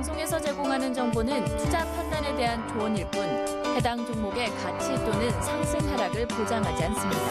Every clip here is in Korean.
방송에서 제공하는 정보는 투자 판단에 대한 조언일 뿐 해당 종목의 가치 또는 상승 하락을 보장하지 않습니다.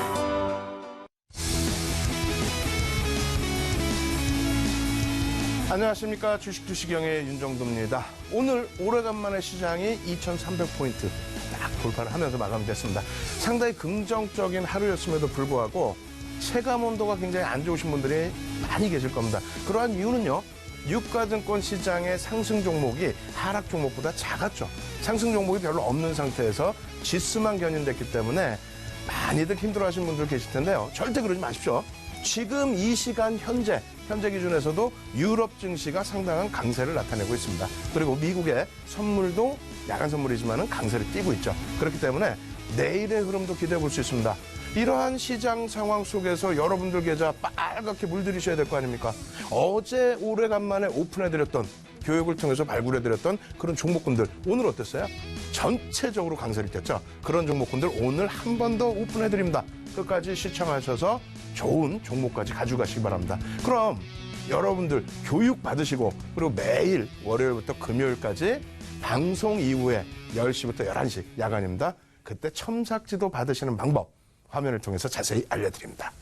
안녕하십니까. 주식투시경의 윤정도입니다. 오늘 오래간만에 시장이 2300포인트 딱 돌파를 하면서 마감됐습니다. 상당히 긍정적인 하루였음에도 불구하고 체감온도가 굉장히 안 좋으신 분들이 많이 계실 겁니다. 그러한 이유는요. 유가증권 시장의 상승 종목이 하락 종목보다 작았죠. 상승 종목이 별로 없는 상태에서 지수만 견인됐기 때문에 많이들 힘들어하시는 분들 계실 텐데요. 절대 그러지 마십시오. 지금 이 시간 현재 기준에서도 유럽 증시가 상당한 강세를 나타내고 있습니다. 그리고 미국의 선물도 야간 선물이지만 강세를 띠고 있죠. 그렇기 때문에 내일의 흐름도 기대해 볼 수 있습니다. 이러한 시장 상황 속에서 여러분들 계좌 빨갛게 물들이셔야 될 거 아닙니까? 어제 오래간만에 오픈해드렸던 교육을 통해서 발굴해드렸던 그런 종목군들 오늘 어땠어요? 전체적으로 강세를 띄었죠. 그런 종목군들 오늘 한 번 더 오픈해드립니다. 끝까지 시청하셔서 좋은 종목까지 가져가시기 바랍니다. 그럼 여러분들 교육 받으시고 그리고 매일 월요일부터 금요일까지 방송 이후에 10시부터 11시 야간입니다. 그때 첨삭지도 받으시는 방법 화면을 통해서 자세히 알려드립니다.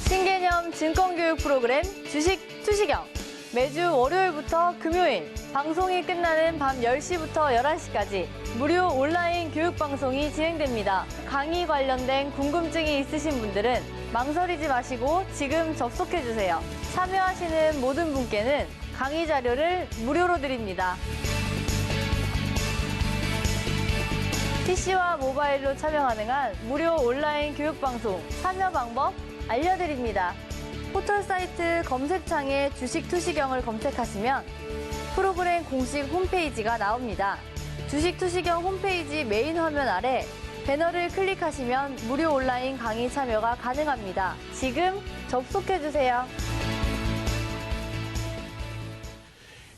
신개념 증권교육 프로그램 주식 투시경. 매주 월요일부터 금요일 방송이 끝나는 밤 10시부터 11시까지 무료 온라인 교육방송이 진행됩니다. 강의 관련된 궁금증이 있으신 분들은 망설이지 마시고 지금 접속해주세요. 참여하시는 모든 분께는 강의 자료를 무료로 드립니다. PC와 모바일로 참여 가능한 무료 온라인 교육방송 참여 방법 알려드립니다. 포털 사이트 검색창에 주식 투시경을 검색하시면 프로그램 공식 홈페이지가 나옵니다. 주식 투시경 홈페이지 메인 화면 아래 배너를 클릭하시면 무료 온라인 강의 참여가 가능합니다. 지금 접속해주세요.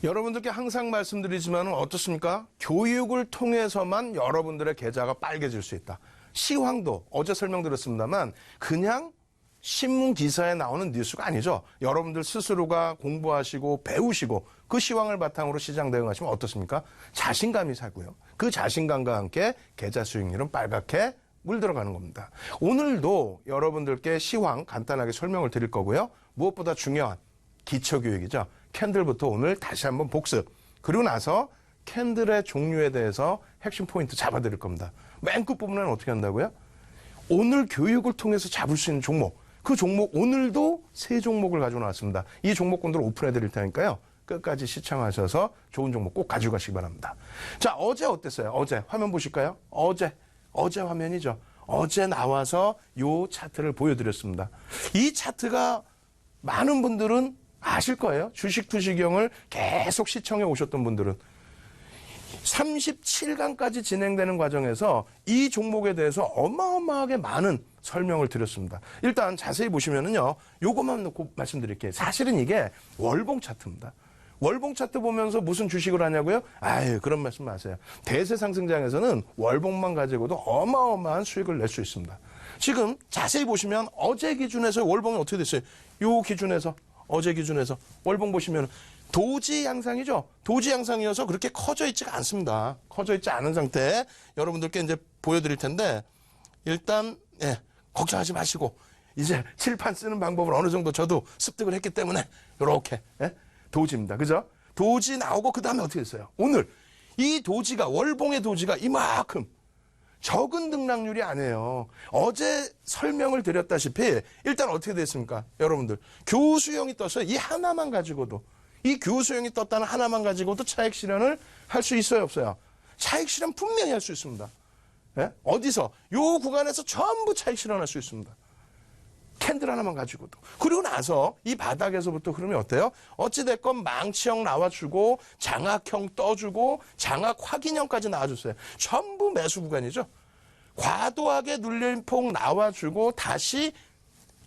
여러분들께 항상 말씀드리지만 어떻습니까? 교육을 통해서만 여러분들의 계좌가 빨개질 수 있다. 시황도 어제 설명드렸습니다만 그냥 신문 기사에 나오는 뉴스가 아니죠. 여러분들 스스로가 공부하시고 배우시고 그 시황을 바탕으로 시장 대응하시면 어떻습니까? 자신감이 살고요. 그 자신감과 함께 계좌 수익률은 빨갛게 물들어가는 겁니다. 오늘도 여러분들께 시황 간단하게 설명을 드릴 거고요. 무엇보다 중요한 기초교육이죠. 캔들부터 오늘 다시 한번 복습. 그리고 나서 캔들의 종류에 대해서 핵심 포인트 잡아드릴 겁니다. 맨 끝부분은 어떻게 한다고요? 오늘 교육을 통해서 잡을 수 있는 종목. 그 종목 오늘도 3종목을 가지고 나왔습니다. 이 종목군들 오픈해 드릴 테니까요. 끝까지 시청하셔서 좋은 종목 꼭 가지고 가시기 바랍니다. 자, 어제 어땠어요? 어제 화면 보실까요? 어제 화면이죠. 어제 나와서 요 차트를 보여드렸습니다. 이 차트가 많은 분들은 아실 거예요. 주식 투시경을 계속 시청해 오셨던 분들은 37강까지 진행되는 과정에서 이 종목에 대해서 어마어마하게 많은 설명을 드렸습니다. 일단 자세히 보시면은요, 요것만 놓고 말씀드릴게요. 사실은 이게 월봉 차트입니다. 월봉 차트 보면서 무슨 주식을 하냐고요? 아유, 그런 말씀 마세요. 대세 상승장에서는 월봉만 가지고도 어마어마한 수익을 낼 수 있습니다. 지금 자세히 보시면 어제 기준에서 월봉이 어떻게 됐어요? 요 기준에서, 어제 기준에서 월봉 보시면 도지 양상이죠. 도지 양상이어서 그렇게 커져 있지가 않습니다. 커져 있지 않은 상태에 여러분들께 이제 보여드릴 텐데 일단 걱정하지 마시고 이제 칠판 쓰는 방법을 어느 정도 저도 습득을 했기 때문에 이렇게 도지입니다. 그죠? 도지 나오고 그 다음에 어떻게 됐어요? 오늘 이 도지가 월봉의 도지가 이만큼 적은 등락률이 아니에요. 어제 설명을 드렸다시피 일단 어떻게 됐습니까? 여러분들 교수형이 떴어요. 이 하나만 가지고도 이 교수형이 떴다는 하나만 가지고도 차익 실현을 할 수 있어요, 없어요? 차익 실현 분명히 할 수 있습니다. 어디서? 요 구간에서 전부 차익 실현할 수 있습니다. 캔들 하나만 가지고도. 그리고 나서 이 바닥에서부터 흐름이 어때요? 어찌됐건 망치형 나와주고 장악형 떠주고 장악 확인형까지 나와줬어요. 전부 매수 구간이죠. 과도하게 눌림폭 나와주고 다시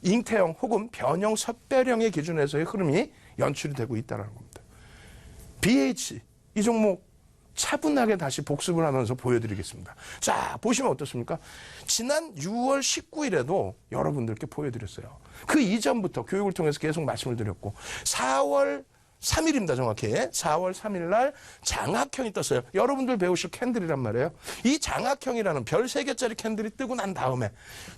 잉태형 혹은 변형 섭배령의 기준에서의 흐름이 연출이 되고 있다는 겁니다. BH 이 종목 차분하게 다시 복습을 하면서 보여드리겠습니다. 자, 보시면 어떻습니까? 지난 6월 19일에도 여러분들께 보여드렸어요. 그 이전부터 교육을 통해서 계속 말씀을 드렸고 4월 3일입니다, 정확히. 4월 3일 날 장학형이 떴어요. 여러분들 배우실 캔들이란 말이에요. 이 장학형이라는 별 3개짜리 캔들이 뜨고 난 다음에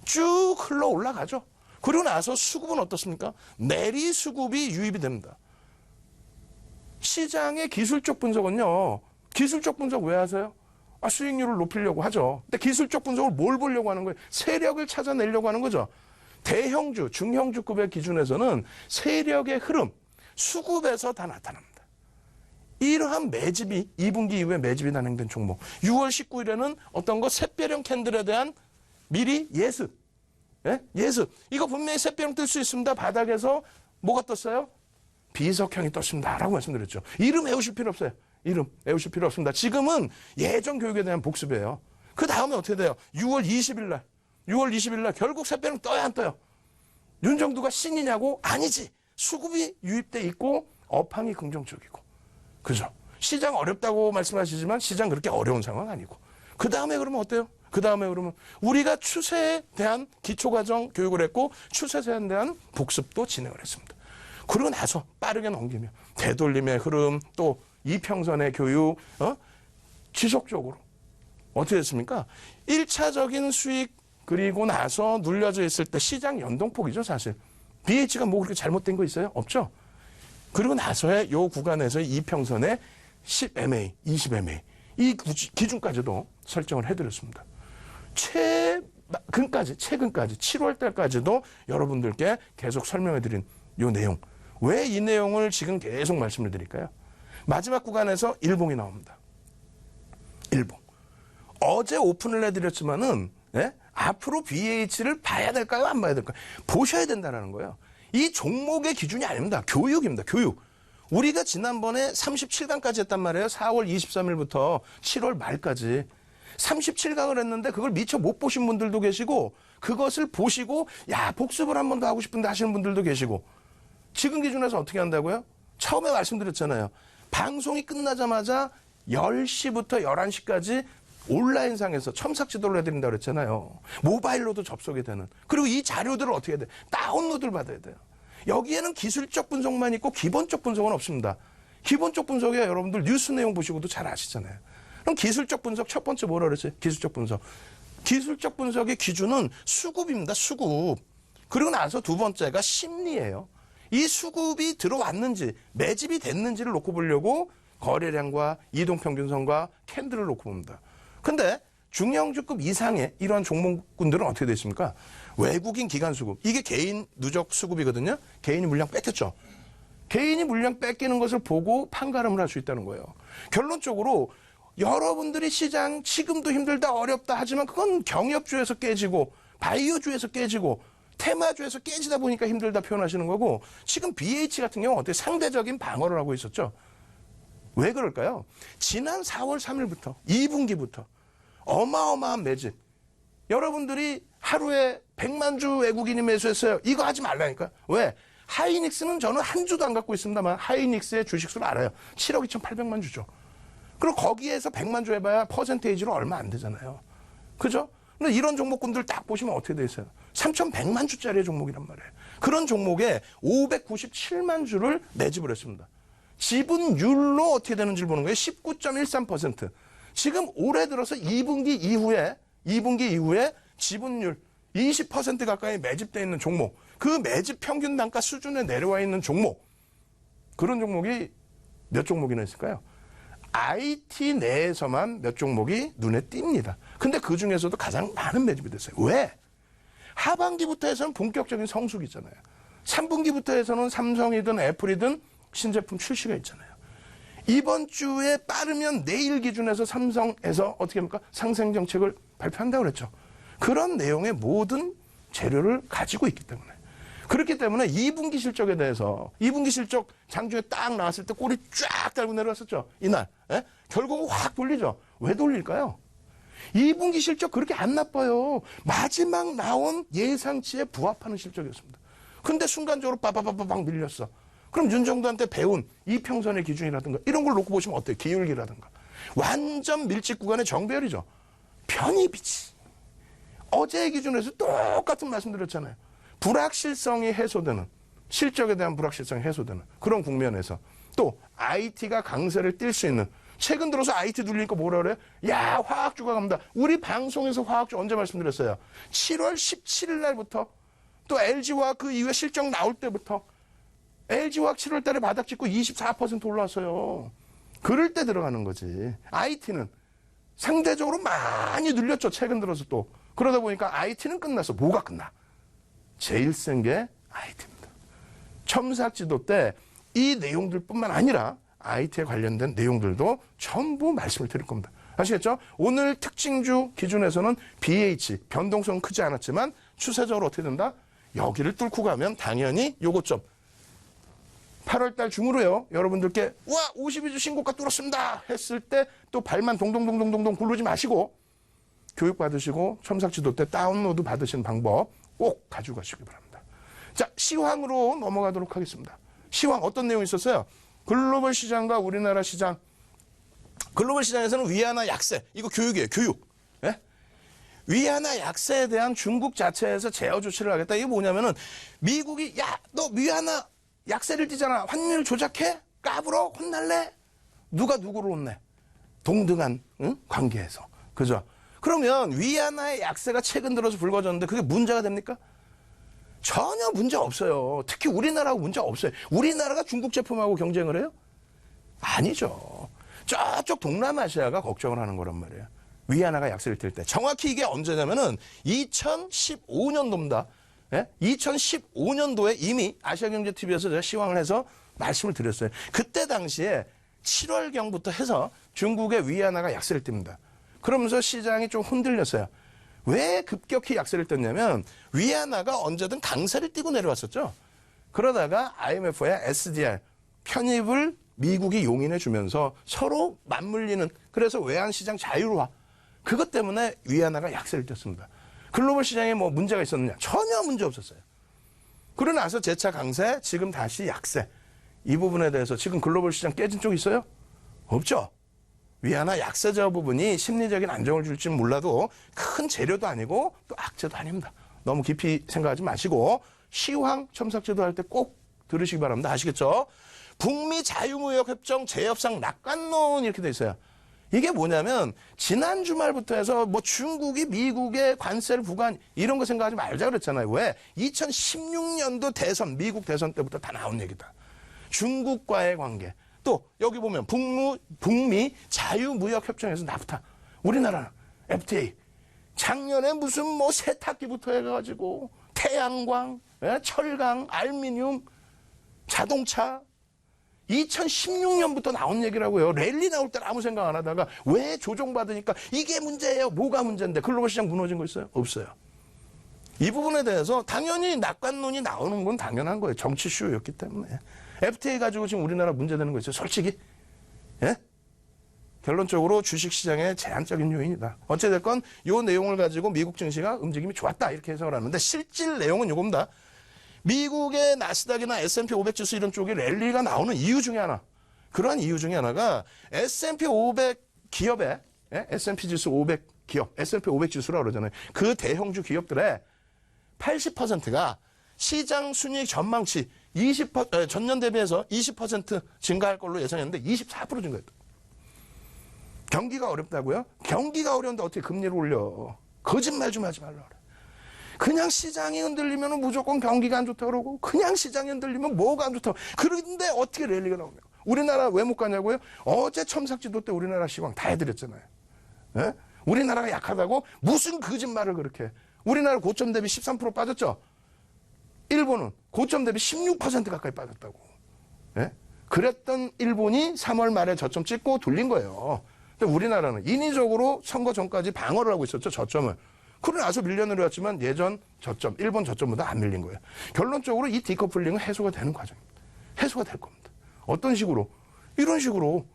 쭉 흘러 올라가죠. 그리고 나서 수급은 어떻습니까? 내리 수급이 유입이 됩니다. 시장의 기술적 분석은요. 기술적 분석 왜 하세요? 수익률을 높이려고 하죠. 근데 기술적 분석을 뭘 보려고 하는 거예요? 세력을 찾아내려고 하는 거죠. 대형주, 중형주급의 기준에서는 세력의 흐름, 수급에서 다 나타납니다. 이러한 매집이 2분기 이후에 매집이 단행된 종목. 6월 19일에는 어떤 거 샛별형 캔들에 대한 미리 예습. 예? 예습. 이거 분명히 샛별형 뜰 수 있습니다. 바닥에서 뭐가 떴어요? 비석형이 떴습니다. 라고 말씀드렸죠. 이름 외우실 필요 없어요. 이름 외우실 필요 없습니다. 지금은 예전 교육에 대한 복습이에요. 그 다음에 어떻게 돼요? 6월 20일 날 결국 샛별형 떠야 안 떠요? 윤정두가 신이냐고? 아니지. 수급이 유입돼 있고 업황이 긍정적이고. 그죠? 시장 어렵다고 말씀하시지만 시장 그렇게 어려운 상황 아니고. 그 다음에 그러면 어때요? 그 다음에 그러면 우리가 추세에 대한 기초과정 교육을 했고 추세에 대한 복습도 진행을 했습니다. 그러고 나서 빠르게 넘기며 되돌림의 흐름 또 이평선의 교육 지속적으로 어떻게 됐습니까? 1차적인 수익 그리고 나서 눌려져 있을 때 시장 연동폭이죠 사실. BH가 뭐 그렇게 잘못된 거 있어요? 없죠. 그리고 나서의 요 구간에서의 이평선의 10MA, 20MA 이 기준까지도 설정을 해드렸습니다. 최근까지 7월 달까지도 여러분들께 계속 설명해드린 요 내용. 왜 이 내용을 지금 계속 말씀을 드릴까요? 마지막 구간에서 일봉이 나옵니다. 일봉. 어제 오픈을 해드렸지만은 앞으로 BH를 봐야 될까요? 안 봐야 될까요? 보셔야 된다는 거예요. 이 종목의 기준이 아닙니다. 교육입니다. 교육. 우리가 지난번에 37강까지 했단 말이에요. 4월 23일부터 7월 말까지. 37강을 했는데 그걸 미처 못 보신 분들도 계시고 그것을 보시고 야 복습을 한 번 더 하고 싶은데 하시는 분들도 계시고 지금 기준에서 어떻게 한다고요? 처음에 말씀드렸잖아요. 방송이 끝나자마자 10시부터 11시까지 온라인상에서 첨삭 지도를 해드린다고 그랬잖아요. 모바일로도 접속이 되는. 그리고 이 자료들을 어떻게 해야 돼? 다운로드를 받아야 돼요. 여기에는 기술적 분석만 있고 기본적 분석은 없습니다. 기본적 분석이 여러분들 뉴스 내용 보시고도 잘 아시잖아요. 그럼 기술적 분석 첫 번째 뭐라 그랬어요? 기술적 분석. 기술적 분석의 기준은 수급입니다. 수급. 그리고 나서 두 번째가 심리예요. 이 수급이 들어왔는지 매집이 됐는지를 놓고 보려고 거래량과 이동평균선과 캔들을 놓고 봅니다. 근데 중형주급 이상의 이러한 종목군들은 어떻게 되어 있습니까? 외국인 기관 수급. 이게 개인 누적 수급이거든요. 개인이 물량 뺏겼죠. 개인이 물량 뺏기는 것을 보고 판가름을 할 수 있다는 거예요. 결론적으로 여러분들이 시장 지금도 힘들다 어렵다 하지만 그건 경협주에서 깨지고 바이오주에서 깨지고 테마주에서 깨지다 보니까 힘들다 표현하시는 거고 지금 BH 같은 경우 어떻게 상대적인 방어를 하고 있었죠. 왜 그럴까요? 지난 4월 3일부터 2분기부터 어마어마한 매집. 여러분들이 하루에 100만 주 외국인이 매수했어요. 이거 하지 말라니까. 왜? 하이닉스는 저는 한 주도 안 갖고 있습니다만 하이닉스의 주식수를 알아요. 7억 2,800만 주죠. 그리고 거기에서 100만 주 해봐야 퍼센테이지로 얼마 안 되잖아요. 그죠? 근데 이런 종목군들 딱 보시면 어떻게 돼 있어요? 3,100만 주짜리의 종목이란 말이에요. 그런 종목에 597만 주를 매집을 했습니다. 지분율로 어떻게 되는지를 보는 거예요. 19.13%. 지금 올해 들어서 2분기 이후에 지분율 20% 가까이 매집되어 있는 종목, 그 매집 평균 단가 수준에 내려와 있는 종목, 그런 종목이 몇 종목이나 있을까요? IT 내에서만 몇 종목이 눈에 띕니다. 근데 그 중에서도 가장 많은 매집이 됐어요. 왜? 하반기부터 해서는 본격적인 성수기잖아요. 3분기부터 해서는 삼성이든 애플이든 신제품 출시가 있잖아요. 이번 주에 빠르면 내일 기준에서 삼성에서 어떻게 합니까? 상생 정책을 발표한다고 그랬죠. 그런 내용의 모든 재료를 가지고 있기 때문에. 그렇기 때문에 2분기 실적에 대해서 2분기 실적 장중에 딱 나왔을 때 꼬리 쫙 달고 내려왔었죠. 이날. 결국은 확 돌리죠. 왜 돌릴까요? 2분기 실적 그렇게 안 나빠요. 마지막 나온 예상치에 부합하는 실적이었습니다. 근데 순간적으로 빠바바바박 밀렸어. 그럼 윤정두한테 배운 이평선의 기준이라든가 이런 걸 놓고 보시면 어때요? 기울기라든가. 완전 밀집 구간의 정배열이죠. 편입이지. 어제의 기준에서 똑같은 말씀드렸잖아요. 불확실성이 해소되는, 실적에 대한 불확실성이 해소되는 그런 국면에서 또 IT가 강세를 띨 수 있는, 최근 들어서 IT 눌리니까 뭐라 그래요? 야, 화학주가 갑니다. 우리 방송에서 화학주 언제 말씀드렸어요? 7월 17일 날부터, 또 LG화학 그 이후에 실적 나올 때부터 LG화학 7월 달에 바닥 찍고 24% 올라왔어요. 그럴 때 들어가는 거지. IT는 상대적으로 많이 눌렸죠. 최근 들어서 또. 그러다 보니까 IT는 끝났어. 뭐가 끝나? 제일 센 게 IT입니다. 첨삭지도 때 이 내용들뿐만 아니라 IT에 관련된 내용들도 전부 말씀을 드릴 겁니다. 아시겠죠? 오늘 특징주 기준에서는 BH, 변동성은 크지 않았지만 추세적으로 어떻게 된다? 여기를 뚫고 가면 당연히 요거점 8월달 중으로요. 여러분들께 와 52주 신고가 뚫었습니다 했을 때 또 발만 동동동동동동 굴르지 마시고 교육 받으시고 첨삭지도 때 다운로드 받으시는 방법 꼭 가지고 가시기 바랍니다. 자, 시황으로 넘어가도록 하겠습니다. 시황 어떤 내용이 있었어요? 글로벌 시장과 우리나라 시장. 글로벌 시장에서는 위안화 약세. 이거 교육이에요. 교육. 예? 위안화 약세에 대한 중국 자체에서 제어 조치를 하겠다. 이게 뭐냐면은 미국이 야, 너 위안화 약세를 띠잖아. 환율 조작해? 까불어? 혼날래? 누가 누구를 혼내? 동등한 관계에서. 그죠? 그러면 위안화의 약세가 최근 들어서 불거졌는데 그게 문제가 됩니까? 전혀 문제 없어요. 특히 우리나라하고 문제 없어요. 우리나라가 중국 제품하고 경쟁을 해요? 아니죠. 저쪽 동남아시아가 걱정을 하는 거란 말이에요. 위안화가 약세를 띨 때. 정확히 이게 언제냐면은 2015년도입니다. 예? 2015년도에 이미 아시아경제TV에서 제가 시황을 해서 말씀을 드렸어요. 그때 당시에 7월경부터 해서 중국의 위안화가 약세를 띱니다. 그러면서 시장이 좀 흔들렸어요. 왜 급격히 약세를 떴냐면 위안화가 언제든 강세를 띠고 내려왔었죠. 그러다가 IMF의 SDR 편입을 미국이 용인해 주면서 서로 맞물리는, 그래서 외환시장 자유화, 그것 때문에 위안화가 약세를 떴습니다. 글로벌 시장에 뭐 문제가 있었느냐? 전혀 문제 없었어요. 그러고 나서 재차 강세, 지금 다시 약세. 이 부분에 대해서 지금 글로벌 시장 깨진 쪽 있어요? 없죠. 위안화 약세저 부분이 심리적인 안정을 줄지는 몰라도 큰 재료도 아니고 또 악재도 아닙니다. 너무 깊이 생각하지 마시고 시황 첨삭제도 할 때 꼭 들으시기 바랍니다. 아시겠죠? 북미 자유무역협정 재협상 낙관론 이렇게 돼 있어요. 이게 뭐냐면 지난 주말부터 해서 뭐 중국이 미국에 관세를 부과한 이런 거 생각하지 말자 그랬잖아요. 왜? 2016년도 대선, 미국 대선 때부터 다 나온 얘기다. 중국과의 관계. 또 여기 보면 북미 자유무역협정에서 나프타, 우리나라는 FTA. 작년에 무슨 뭐 세탁기부터 해가지고 태양광, 철강, 알루미늄, 자동차 2016년부터 나온 얘기라고요. 랠리 나올 때는 아무 생각 안 하다가 왜 조정받으니까 이게 문제예요. 뭐가 문제인데 글로벌 시장 무너진 거 있어요? 없어요. 이 부분에 대해서 당연히 낙관론이 나오는 건 당연한 거예요. 정치 쇼였기 때문에. FTA 가지고 지금 우리나라 문제되는 거 있어요. 솔직히. 예? 결론적으로 주식시장의 제한적인 요인이다. 어찌됐건 이 내용을 가지고 미국 증시가 움직임이 좋았다 이렇게 해석을 하는데 실질 내용은 이겁니다. 미국의 나스닥이나 S&P 500 지수 이런 쪽에 랠리가 나오는 이유 중에 하나. 그러한 이유 중에 하나가 S&P 500 기업의 S&P 지수 500 기업, S&P 500 지수라고 그러잖아요. 그 대형주 기업들의 80%가 시장 순이익 전망치 20% 전년 대비해서 20% 증가할 걸로 예상했는데 24% 증가했다. 경기가 어렵다고요? 경기가 어려운데 어떻게 금리를 올려? 거짓말 좀 하지 말라 그래. 그냥 시장이 흔들리면 무조건 경기가 안 좋다고 그러고 그냥 시장이 흔들리면 뭐가 안 좋다고. 그런데 어떻게 랠리가 나오냐. 우리나라 왜 못 가냐고요? 어제 첨삭지도 때 우리나라 시황 다 해드렸잖아요. 예? 우리나라가 약하다고 무슨 거짓말을 그렇게 해. 우리나라 고점 대비 13% 빠졌죠? 일본은 고점 대비 16% 가까이 빠졌다고. 예? 그랬던 일본이 3월 말에 저점 찍고 돌린 거예요. 근데 우리나라는 인위적으로 선거 전까지 방어를 하고 있었죠, 저점을. 그러고 나서 밀려내려왔지만 예전 저점, 일본 저점보다 안 밀린 거예요. 결론적으로 이 디커플링은 해소가 되는 과정입니다. 해소가 될 겁니다. 어떤 식으로? 이런 식으로.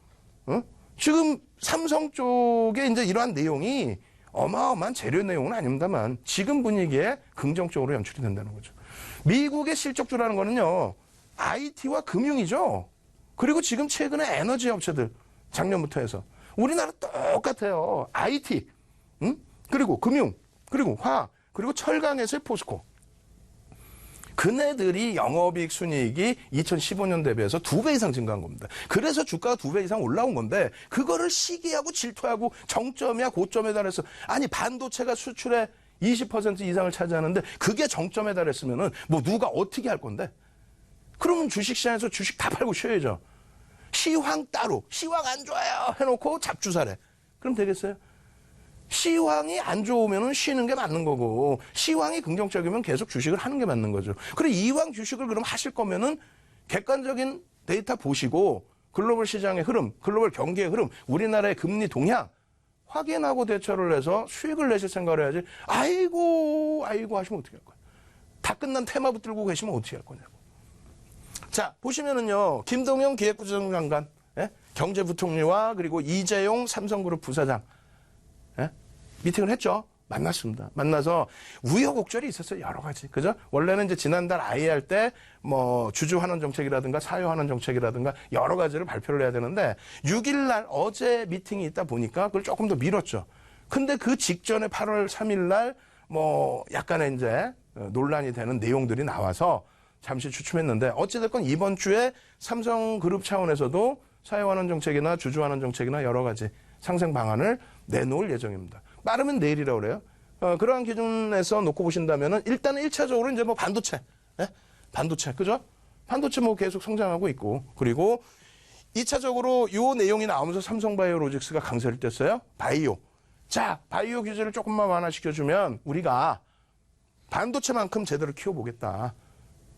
지금 삼성 쪽에 이제 이러한 내용이 어마어마한 재료 내용은 아닙니다만 지금 분위기에 긍정적으로 연출이 된다는 거죠. 미국의 실적주라는 거는요, IT와 금융이죠. 그리고 지금 최근에 에너지 업체들, 작년부터 해서. 우리나라 똑같아요. IT, 그리고 금융, 그리고 화학, 그리고 철강에서의 포스코. 그네들이 영업이익 순이익이 2015년 대비해서 2배 이상 증가한 겁니다. 그래서 주가가 2배 이상 올라온 건데 그거를 시기하고 질투하고 정점이야 고점에 달해서 아니 반도체가 수출의 20% 이상을 차지하는데 그게 정점에 달했으면은 뭐 누가 어떻게 할 건데? 그러면 주식시장에서 주식 다 팔고 쉬어야죠. 시황 따로 시황 안 좋아요 해놓고 잡주사래. 그럼 되겠어요? 시황이 안 좋으면 쉬는 게 맞는 거고 시황이 긍정적이면 계속 주식을 하는 게 맞는 거죠. 그리고 이왕 주식을 그럼 하실 거면은 객관적인 데이터 보시고 글로벌 시장의 흐름, 글로벌 경기의 흐름, 우리나라의 금리 동향 확인하고 대처를 해서 수익을 내실 생각을 해야지 아이고 하시면 어떻게 할 거예요? 다 끝난 테마 붙들고 계시면 어떻게 할 거냐고. 자 보시면은요 김동영 기획국장관 경제부총리와 그리고 이재용 삼성그룹 부사장 미팅을 했죠. 만났습니다. 만나서 우여곡절이 있었어요. 여러 가지. 그죠? 원래는 이제 지난달 IR 때 뭐 주주환원 정책이라든가 사유환원 정책이라든가 여러 가지를 발표를 해야 되는데 6일 날 어제 미팅이 있다 보니까 그걸 조금 더 미뤘죠. 근데 그 직전에 8월 3일 날 뭐 약간의 이제 논란이 되는 내용들이 나와서 잠시 주춤했는데 어찌됐건 이번 주에 삼성그룹 차원에서도 사유환원 정책이나 주주환원 정책이나 여러 가지 상생 방안을 내놓을 예정입니다. 빠르면 내일이라고 그래요. 그러한 기준에서 놓고 보신다면은 일단은 1차적으로 이제 뭐 반도체, 반도체, 그죠? 반도체 뭐 계속 성장하고 있고 그리고 2차적으로 요 내용이 나오면서 삼성바이오로직스가 강세를 뗐어요. 바이오. 자, 바이오 규제를 조금만 완화시켜주면 우리가 반도체만큼 제대로 키워보겠다.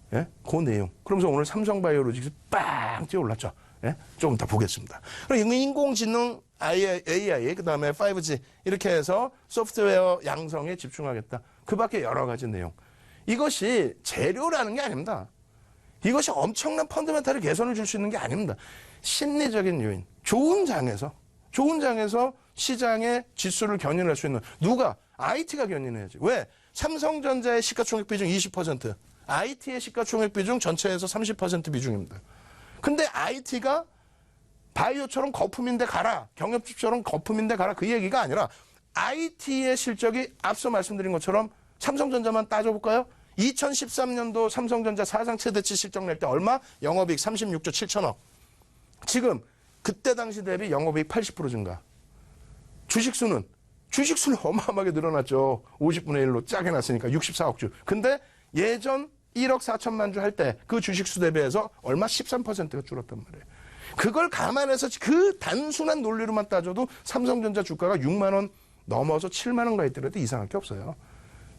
그 내용. 그러면서 오늘 삼성바이오로직스 빵 뛰어 올랐죠. 조금 더 보겠습니다. 그리고 인공지능, AI, 그 다음에 5G 이렇게 해서 소프트웨어 양성에 집중하겠다. 그 밖에 여러 가지 내용. 이것이 재료라는 게 아닙니다. 이것이 엄청난 펀더멘탈의 개선을 줄 수 있는 게 아닙니다. 심리적인 요인. 좋은 장에서 시장의 지수를 견인할 수 있는 누가? IT가 견인해야지. 왜? 삼성전자의 시가총액 비중 20%, IT의 시가총액 비중 전체에서 30% 비중입니다. 근데 IT가 바이오처럼 거품인데 가라, 경협집처럼 거품인데 가라 그 얘기가 아니라 IT의 실적이 앞서 말씀드린 것처럼 삼성전자만 따져볼까요? 2013년도 삼성전자 사상 최대치 실적 낼 때 얼마? 영업이익 36조 7천억. 지금 그때 당시 대비 영업이익 80% 증가. 주식수는 어마어마하게 늘어났죠. 50분의 1로 짜게 났으니까 64억 주. 근데 예전 1억 4천만 주 할 때 그 주식수 대비해서 얼마? 13%가 줄었단 말이에요. 그걸 감안해서 그 단순한 논리로만 따져도 삼성전자 주가가 6만 원 넘어서 7만 원 가 있더라도 이상할 게 없어요.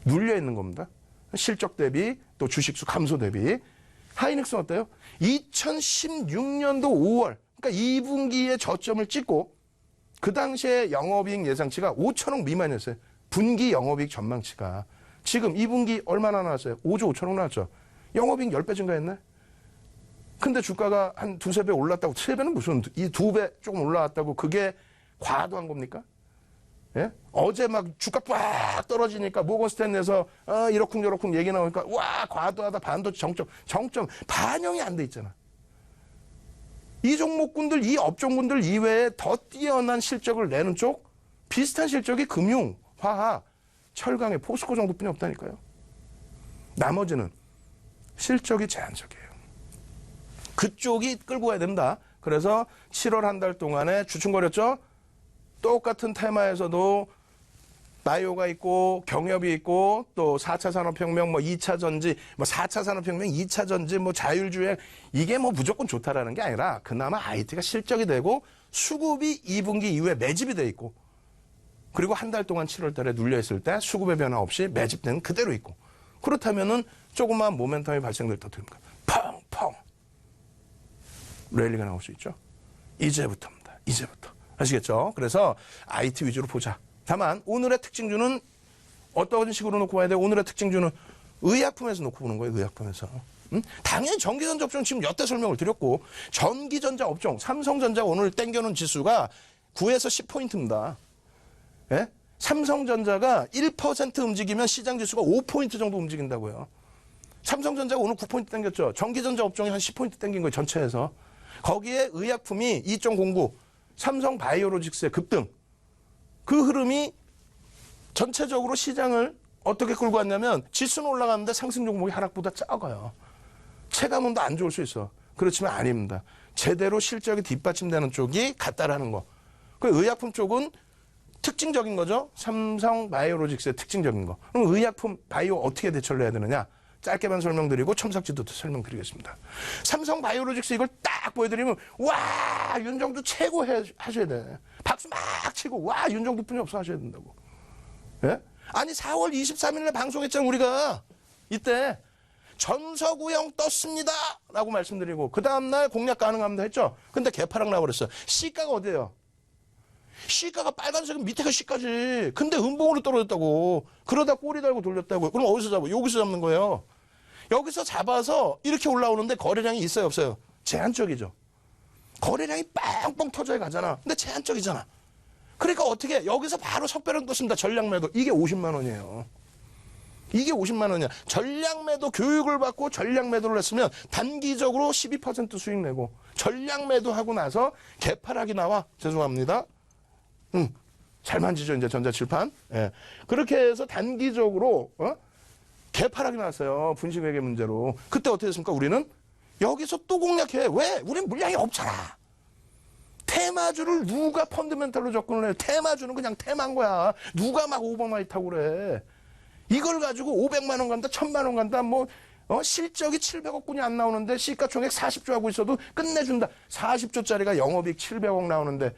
눌려 있는 겁니다. 실적 대비 또 주식수 감소 대비. 하이닉스는 어때요? 2016년도 5월 그러니까 2분기에 저점을 찍고 그 당시에 영업이익 예상치가 5천억 미만이었어요. 분기 영업이익 전망치가. 지금 2분기 얼마나 나왔어요? 5조 5천억 나왔죠. 영업이익 10배 증가했네. 근데 주가가 한 두세 배 올랐다고 7배는 무슨 이 2배 조금 올라왔다고 그게 과도한 겁니까? 예? 어제 막 주가 빡 떨어지니까 모건 스탠리에서 이러쿵저러쿵 얘기 나오니까 와 과도하다 반도체 정점 반영이 안 돼 있잖아. 이 종목군들 이 업종군들 이외에 더 뛰어난 실적을 내는 쪽 비슷한 실적이 금융, 화학, 철강의 포스코 정도뿐이 없다니까요. 나머지는 실적이 제한적이에요. 그쪽이 끌고 가야 된다. 그래서 7월 한 달 동안에 주춤거렸죠. 똑같은 테마에서도 바이오가 있고 경협이 있고 또 4차 산업혁명 뭐 2차 전지 뭐 4차 산업혁명 2차 전지 뭐 자율주행 이게 뭐 무조건 좋다라는 게 아니라 그나마 IT가 실적이 되고 수급이 2분기 이후에 매집이 돼 있고 그리고 한 달 동안 7월 달에 눌려 있을 때 수급의 변화 없이 매집되는 그대로 있고 그렇다면은 조그마한 모멘텀이 발생될 때 어떻게 됩니까? 펑펑 랠리가 나올 수 있죠. 이제부터입니다. 이제부터. 아시겠죠? 그래서 IT 위주로 보자. 다만 오늘의 특징주는 어떤 식으로 놓고 봐야 돼요? 오늘의 특징주는 의약품에서 놓고 보는 거예요. 의약품에서. 당연히 전기전자 업종 지금 여태 설명을 드렸고 전기전자 업종 삼성전자가 오늘 땡겨놓은 지수가 9에서 10포인트입니다. 예? 삼성전자가 1% 움직이면 시장 지수가 5포인트 정도 움직인다고요. 삼성전자가 오늘 9포인트 땡겼죠. 전기전자 업종이 한 10포인트 땡긴 거예요. 전체에서. 거기에 의약품이 2.09 삼성바이오로직스의 급등 그 흐름이 전체적으로 시장을 어떻게 끌고 왔냐면 지수는 올라가는데 상승 종목이 하락보다 작아요. 체감은 더 안 좋을 수 있어. 그렇지만 아닙니다. 제대로 실적이 뒷받침되는 쪽이 같다라는 거. 그 의약품 쪽은 특징적인 거죠. 삼성 바이오로직스의 특징적인 거. 그럼 의약품 바이오 어떻게 대처를 해야 되느냐? 짧게만 설명드리고 첨삭지도 설명드리겠습니다. 삼성 바이오로직스 이걸 딱 보여드리면 와 윤정두 최고 하셔야 돼. 박수 막 치고 와 윤정두뿐이 없어 하셔야 된다고. 예? 아니 4월 23일에 방송했잖아 우리가. 이때 전서구형 떴습니다 라고 말씀드리고 그 다음날 공략 가능합니다 했죠. 근데 개파락 나버렸어. 시가가 어디예요? 시가가 빨간색은 밑에가 시가지. 근데 음봉으로 떨어졌다고. 그러다 꼬리 달고 돌렸다고. 그럼 어디서 잡아? 여기서 잡는 거예요. 여기서 잡아서 이렇게 올라오는데 거래량이 있어요 없어요? 제한적이죠. 거래량이 빵빵 터져야 가잖아. 근데 제한적이잖아. 그러니까 어떻게 여기서 바로 석배랑 떴습니다. 전략매도. 이게 50만 원이에요. 이게 50만 원이야. 전략매도 교육을 받고 전략매도를 했으면 단기적으로 12% 수익 내고 전략매도 하고 나서 개파락이 나와. 죄송합니다. 잘 만지죠 이제 전자칠판. 예. 그렇게 해서 단기적으로 개파락이 나왔어요. 분식회계 문제로. 그때 어떻게 됐습니까? 우리는 여기서 또 공략해. 왜? 우린 물량이 없잖아. 테마주를 누가 펀드멘탈로 접근을 해요? 테마주는 그냥 테마인 거야. 누가 막 오버나이트하고 그래. 이걸 가지고 500만 원 간다, 1000만 원 간다, 실적이 700억 분이 안 나오는데 시가총액 40조 하고 있어도 끝내준다. 40조짜리가 영업이익 700억 나오는데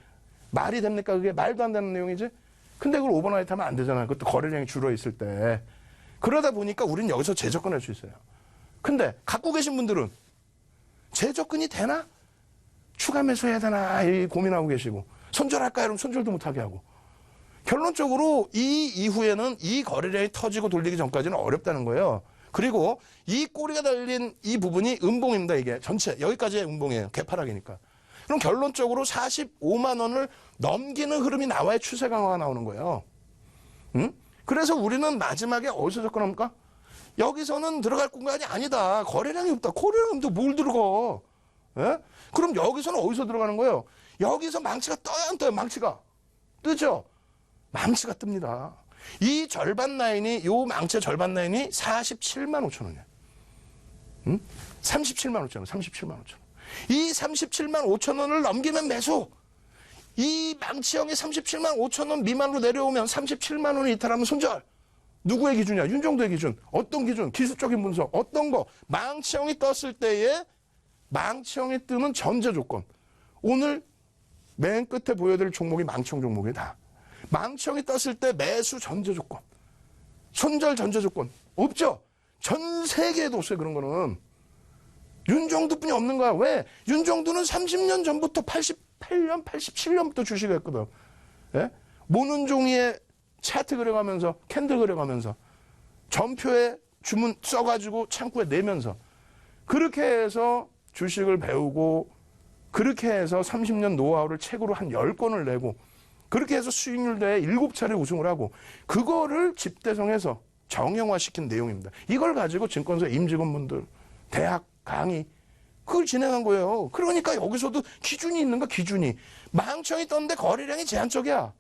말이 됩니까? 그게 말도 안 되는 내용이지? 근데 그걸 오버나이트 하면 안 되잖아요. 그것도 거래량이 줄어있을 때. 그러다 보니까 우리는 여기서 재접근할 수 있어요. 근데 갖고 계신 분들은 재접근이 되나? 추가 매수해야 되나? 고민하고 계시고. 손절할까? 이러면 손절도 못하게 하고. 결론적으로 이 이후에는 이 거래량이 터지고 돌리기 전까지는 어렵다는 거예요. 그리고 이 꼬리가 달린 이 부분이 음봉입니다. 이게 전체 여기까지의 음봉이에요. 개파락이니까. 그럼 결론적으로 45만 원을 넘기는 흐름이 나와야 추세 강화가 나오는 거예요. 그래서 우리는 마지막에 어디서 접근합니까? 여기서는 들어갈 공간이 아니다. 거래량이 없다. 거래량이 없다. 뭘 들어가? 예? 그럼 여기서는 어디서 들어가는 거예요? 여기서 망치가 떠야 안 떠요? 망치가. 뜨죠? 망치가 뜹니다. 이 절반 라인이, 요 망치의 절반 라인이 47만 5천 원이에요. 37만 5천 원, 37만 5천 원. 이 37만 5천 원을 넘기면 매수. 이 망치형이 37만 5천 원 미만으로 내려오면 37만 원을 이탈하면 손절. 누구의 기준이야? 윤정도의 기준. 어떤 기준? 기술적인 분석. 어떤 거? 망치형이 떴을 때에 망치형이 뜨는 전제 조건. 오늘 맨 끝에 보여드릴 종목이 망치형 종목이다. 망치형이 떴을 때 매수 전제 조건. 손절 전제 조건. 없죠? 전 세계에도 없어요, 그런 거는. 윤정두뿐이 없는 거야. 왜? 윤정두는 30년 전부터 88년, 87년부터 주식을 했거든. 예? 모는 종이에 차트 그려가면서, 캔들 그려가면서, 전표에 주문 써가지고 창구에 내면서, 그렇게 해서 주식을 배우고, 그렇게 해서 30년 노하우를 책으로 한 10권을 내고, 그렇게 해서 수익률 대회 7차례 우승을 하고, 그거를 집대성해서 정형화시킨 내용입니다. 이걸 가지고 증권사 임직원분들, 대학 강의, 그걸 진행한 거예요. 그러니까 여기서도 기준이 있는가, 기준이. 망청이 떴는데 거래량이 제한적이야.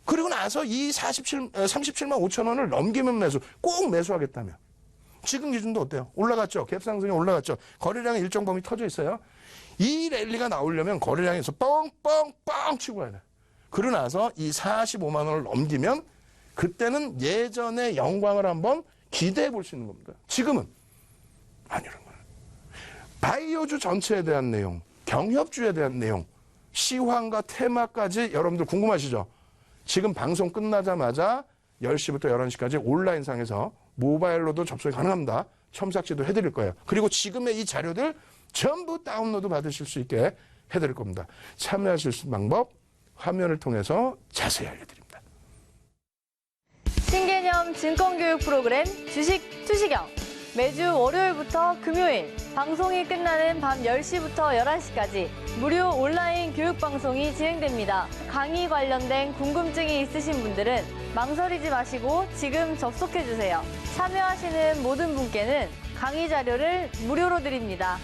그리고 나서 이 37만 5천 원을 넘기면 매수, 꼭 매수하겠다며. 지금 기준도 어때요? 올라갔죠? 갭상승이 올라갔죠? 거래량이 일정 범위 터져 있어요. 이 랠리가 나오려면 거래량에서 뻥뻥뻥 치고 가야 돼. 그러고 나서 이 45만 원을 넘기면 그때는 예전의 영광을 한번 기대해 볼 수 있는 겁니다. 지금은 아니란 거예요. 바이오주 전체에 대한 내용, 경협주에 대한 내용, 시황과 테마까지 여러분들 궁금하시죠? 지금 방송 끝나자마자 10시부터 11시까지 온라인상에서 모바일로도 접속이 가능합니다. 첨삭지도 해드릴 거예요. 그리고 지금의 이 자료들 전부 다운로드 받으실 수 있게 해드릴 겁니다. 참여하실 수 있는 방법 화면을 통해서 자세히 알려드립니다. 신개념 증권교육 프로그램 주식 투시경. 매주 월요일부터 금요일 방송이 끝나는 밤 10시부터 11시까지 무료 온라인 교육방송이 진행됩니다. 강의 관련된 궁금증이 있으신 분들은 망설이지 마시고 지금 접속해주세요. 참여하시는 모든 분께는 강의 자료를 무료로 드립니다.